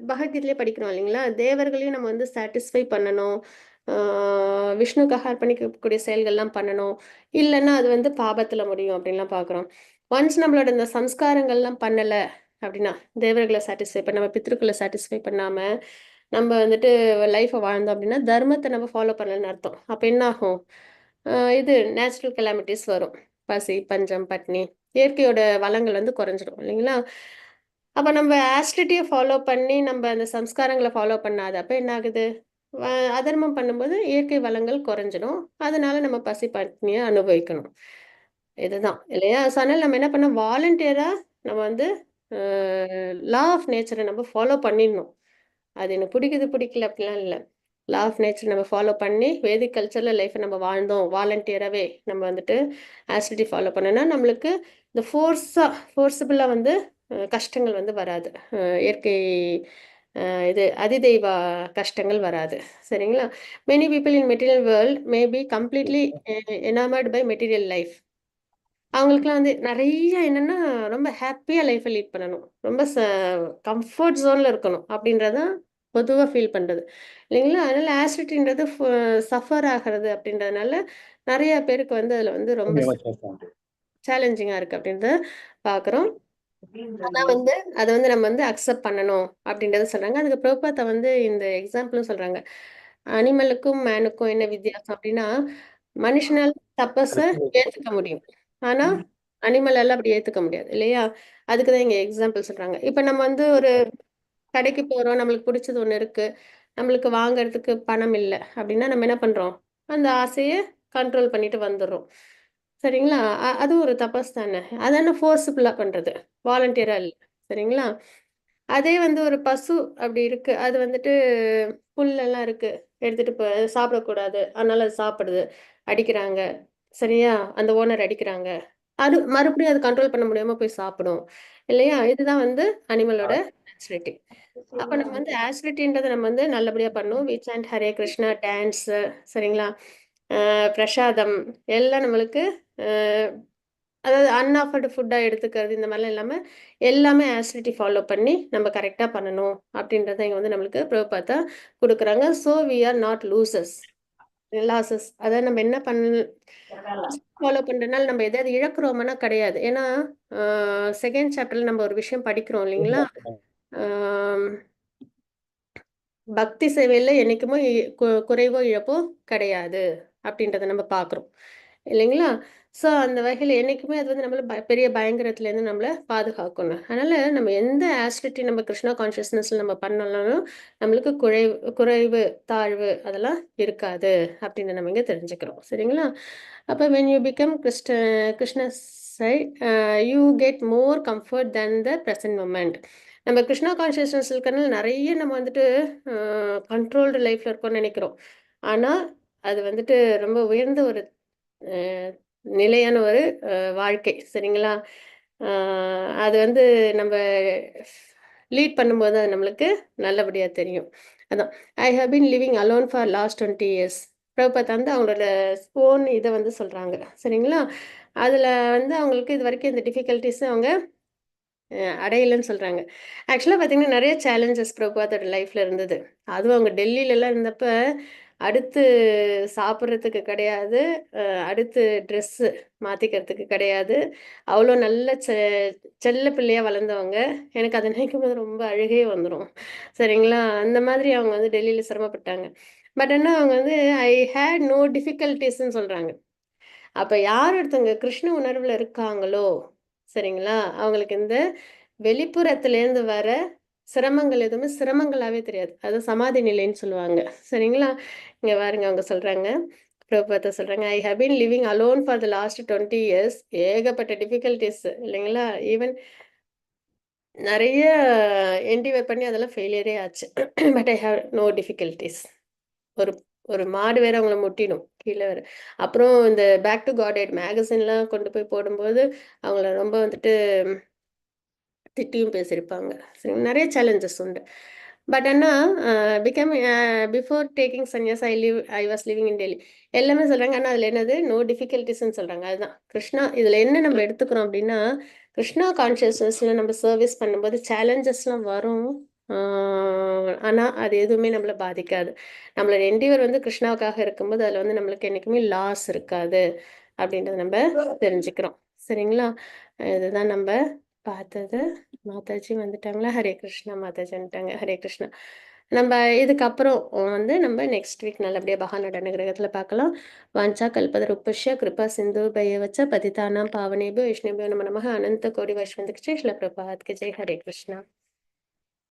பகவத்கீதையிலே படிக்கிறோம் இல்லைங்களா? தேவர்களையும் நம்ம வந்து சாட்டிஸ்ஃபை பண்ணணும். ஆ விஷ்ணுக்காக அர்ப்பணிக்கக்கூடிய செயல்கள்லாம் பண்ணணும். இல்லன்னா அது வந்து பாபத்துல முடியும் அப்படின்லாம் பார்க்குறோம். ஒன்ஸ் நம்மளோட இந்த சம்ஸ்காரங்கள்லாம் பண்ணல அப்படின்னா, தேவர்கள சாட்டிஸ்ஃபை பண்ணாம, பித்ருக்கள சாட்டிஸ்ஃபை பண்ணாம, நம்ம வந்துட்டு லைஃப்ப வாழ்ந்தோம் அப்படின்னா, தர்மத்த நம்ம ஃபாலோ பண்ணலன்னு அர்த்தம். அப்ப என்ன ஆகும்? இது நேச்சுரல் கலாமிட்டீஸ் வரும். பசி, பஞ்சம், பட்னி இயற்கையோட வளங்கள் வந்து குறைஞ்சிடும் இல்லைங்களா? அப்ப நம்ம ஆஸ்டிரிட்டியை ஃபாலோ பண்ணி நம்ம அந்த சம்ஸ்காரங்களை ஃபாலோ பண்ணாத அப்ப என்ன ஆகுது? அதர்மம் பண்ணும்போது இயற்கை வளங்கள் குறைஞ்சிடும். அதனால நம்ம பசி பட்டினியை அனுபவிக்கணும். இதுதான் இல்லையா? ஸோ அதனால நம்ம என்ன பண்ணோம், வாலண்டியரா நம்ம வந்து லா ஆஃப் நேச்சரை நம்ம ஃபாலோ பண்ணிடணும். அது எனக்கு பிடிக்குது பிடிக்கல அப்படிலாம் இல்லை. லா ஆஃப் நேச்சர் நம்ம ஃபாலோ பண்ணி வேதிக் கல்ச்சர்ல லைஃப்பை நம்ம வாழ்ந்தோம். வாலண்டியராகவே நம்ம வந்துட்டு ஆசிடிட்டி ஃபாலோ பண்ணோம்னா நம்மளுக்கு இந்த ஃபோர்ஸபிளாக வந்து கஷ்டங்கள் வந்து வராது. இயற்கை இது அதிதெய்வ கஷ்டங்கள் வராது. சரிங்களா? Many people in material world may be completely enamoured by material life. அவங்களுக்குலாம் வந்து நிறைய என்னன்னா ரொம்ப ஹாப்பியா லைஃப்பை லீட் பண்ணணும். ரொம்ப கம்ஃபர்ட் ஜோன்ல இருக்கணும் அப்படின்றதான் பொதுவா ஃபீல் பண்றது. இல்லைங்களா? அதனால ஆசிடிட்டின்றது சஃபர் ஆகிறது அப்படின்றதுனால நிறைய பேருக்கு வந்து அதுல வந்து ரொம்ப சேலஞ்சிங்கா இருக்கு அப்படின்றத பார்க்குறோம். ஆனா வந்து அத வந்து நம்ம வந்து அக்செப்ட் பண்ணணும் அப்படின்றத சொல்றாங்க. அதுக்கு பிரபுபாதா வந்து இந்த எக்ஸாம்பிளும் சொல்றாங்க. அனிமலுக்கும் மேனுக்கும் என்ன வித்தியாசம் அப்படின்னா, மனுஷனால தப்பஸ ஏத்துக்க முடியும். ஆனா அனிமலால அப்படி ஏத்துக்க முடியாது இல்லையா? அதுக்கு தான் இங்க எக்ஸாம்பிள் சொல்றாங்க. இப்ப நம்ம வந்து ஒரு கடைக்கு போறோம். நம்மளுக்கு பிடிச்சது ஒண்ணு இருக்கு. நம்மளுக்கு வாங்குறதுக்கு பணம் இல்ல அப்படின்னா நம்ம என்ன பண்றோம்? அந்த ஆசைய கண்ட்ரோல் பண்ணிட்டு வந்துர்றோம். சரிங்களா? அது ஒரு தபஸ் தானே. அதான ஃபோர்ஸபிளா பண்றது. வாலண்டியரா இல்ல. சரிங்களா? அதே வந்து ஒரு பசு அப்படி இருக்கு. அது வந்துட்டு புல்லெல்லாம் இருக்கு. எடுத்துட்டு சாப்பிடக்கூடாது. அதனால அது சாப்பிடுது. அடிக்கிறாங்க. சரியா? அந்த ஓனர் அடிக்கிறாங்க. அது மறுபடியும் அது கண்ட்ரோல் பண்ண முடியாம போய் சாப்பிடும். இல்லையா? இதுதான் வந்து அனிமலோட நேச்சுரலிட்டி. அப்ப நம்ம வந்து ஆசிடிட்டின்றத நம்ம வந்து நல்லபடியா பண்ணணும். We chant Hare Krishna, dance சரிங்களா? பிரசாதம் எல்லாம் நம்மளுக்கு அ அதாவது அன்ஆஃபர்டு ஃபுட்டா எடுத்துக்கிறது இந்த மாதிரிலாம் இல்லாம, எல்லாமே ஆசிடிட்டி ஃபாலோ பண்ணி நம்ம கரெக்ட்டா பண்ணணும். அப்படின்றத இங்க வந்து நம்மளுக்கு பிரபுபாதா குடுக்குறாங்க. So we are not losers. Losses. அதாவது நம்ம என்ன ஃபாலோ பண்றதுனால நம்ம எதாவது இழக்கிறோமான்னா கிடையாது. ஏன்னா, அ 2ண்ட் சாப்டர்ல நம்ம ஒரு விஷயம் படிக்கிறோம் இல்லைங்களா? ஆம். பக்தி சேவையில என்னைக்குமே குறைவோ, இழப்போ கிடையாது. அப்படின்றத நம்ம பார்க்குறோம். இல்லைங்களா? ஸோ அந்த வகையில என்னைக்குமே அது வந்து நம்மள பெரிய பயங்கரத்துலேருந்து நம்மள பாதுகாக்கணும். அதனால நம்ம எந்த ஆஸ்டிரிட்டி நம்ம கிருஷ்ணா கான்ஷியஸ்னஸ்ல நம்ம பண்ணலனாலும், நம்மளுக்கு குறைவு, தாழ்வு அதெல்லாம் இருக்காது. அப்படின்னு நம்ம இங்க தெரிஞ்சுக்கிறோம். சரிங்களா? அப்ப when you become Krishna side you get more comfort than the present moment. நம்ம கிருஷ்ணா கான்ஷியஸ்னஸ் இருக்கிறனால நிறைய நம்ம வந்துட்டு கண்ட்ரோல்டு லைஃப்ல இருக்கோம்னு நினைக்கிறோம். ஆனா அது வந்துட்டு ரொம்ப உயர்ந்த ஒரு அஹ், நிலையான ஒரு வாழ்க்கை. சரிங்களா? அது வந்து நம்ம லீட் பண்ணும்போது அது நம்மளுக்கு நல்லபடியா தெரியும். அதான் I have been living alone for last 20 years. Prabhupad வந்து அவங்களோட ஓன் இதை வந்து சொல்றாங்க. சரிங்களா? அதுல வந்து அவங்களுக்கு இது வரைக்கும் இந்த டிஃபிகல்ட்டிஸ் அவங்க அடையலைன்னு சொல்றாங்க. ஆக்சுவலா பார்த்தீங்கன்னா, நெறைய சேலஞ்சஸ் பிரபுபாதோட லைஃப்ல இருந்தது. அதுவும் அவங்க டெல்லிலலாம் இருந்தப்ப, அடுத்து சாப்பிடுறதுக்கு கிடையாது, அடுத்து ட்ரெஸ்ஸு மாத்திக்கிறதுக்கு கிடையாது. அவ்வளோ நல்ல செல்ல பிள்ளையா வளர்ந்தவங்க. எனக்கு அத நினைக்கும்போது ரொம்ப அழுகையே வந்துரும். சரிங்களா? அந்த மாதிரி அவங்க வந்து டெல்லில சிரமப்பட்டாங்க. பட் ஆனா அவங்க வந்து ஐ ஹேட் நோ டிஃபிகல்டீஸ்ன்னு சொல்றாங்க. அப்ப யார் ஒருத்தவங்க கிருஷ்ண உணர்வுல இருக்காங்களோ, சரிங்களா? அவங்களுக்கு இந்த வெளிப்புறத்திலேருந்து வர சிரமங்கள் எதுவுமே சிரமங்களாவே தெரியாது. அது சமாதி நிலைன்னு சொல்லுவாங்க. சரிங்களா? இங்க பாருங்க அவங்க சொல்றாங்க. பிரபுபாதா சொல்றாங்க, "I have been living alone for the last 20 years." ஏகப்பட்ட டிஃபிகல்டீஸ் இல்லைங்களா? ஈவன் நெறைய என்டிவர் பண்ணி அதெல்லாம் ஃபெயிலியரே ஆச்சு. But I have no difficulties. ஒரு ஒரு மாடு வேற அவங்கள முட்டிடும். கீழ வேற. அப்புறம் இந்த பேக் டூ காட்ஹெட் மேகசின்லாம் கொண்டு போய் போடும்போது, அவங்கள ரொம்ப வந்துட்டு திட்டியும் பேசியிருப்பாங்க. சரி நெறைய சேலஞ்சஸ் உண்டு. பட் ஆனா become before taking sannyas I was living in Delhi. எல்லாமே சொல்றாங்க. ஆனா அதுல என்னது நோ டிஃபிகல்டீஸ்ன்னு சொல்றாங்க. அதுதான் கிருஷ்ணா இதுல என்ன நம்ம எடுத்துக்கிறோம் அப்படின்னா, கிருஷ்ணா கான்ஷியஸ்னஸ்ல நம்ம சர்வீஸ் பண்ணும்போது சேலஞ்சஸ்லாம் வரும். ஆ ஆனா அது எதுவுமே நம்மள பாதிக்காது. நம்மளோட என்டிவர் வந்து கிருஷ்ணாவுக்காக இருக்கும்போது அதுல வந்து நம்மளுக்கு என்னைக்குமே லாஸ் இருக்காது. அப்படின்றத நம்ம தெரிஞ்சுக்கிறோம். சரிங்களா? இதுதான் நம்ம பார்த்தது. மாதாஜி வந்துட்டாங்களா? ஹரே கிருஷ்ணா. மாதாஜி வந்துட்டாங்க. ஹரே கிருஷ்ணா. நம்ம இதுக்கப்புறம் வந்து நம்ம நெக்ஸ்ட் வீக் நல்லபடியா பகவானோட அனுகிரகத்துல பார்க்கலாம். வாஞ்சா கல்பதருப்புஷ்ய கிருபா சிந்து பயவச்ச பதிதானாம் பாவனேபு விஷ்ணுபு நம நமः அனந்த கோடி வைஷ்ணவ ஸ்ரீல பிரபாத் கி ஜெய். ஹரே கிருஷ்ணா.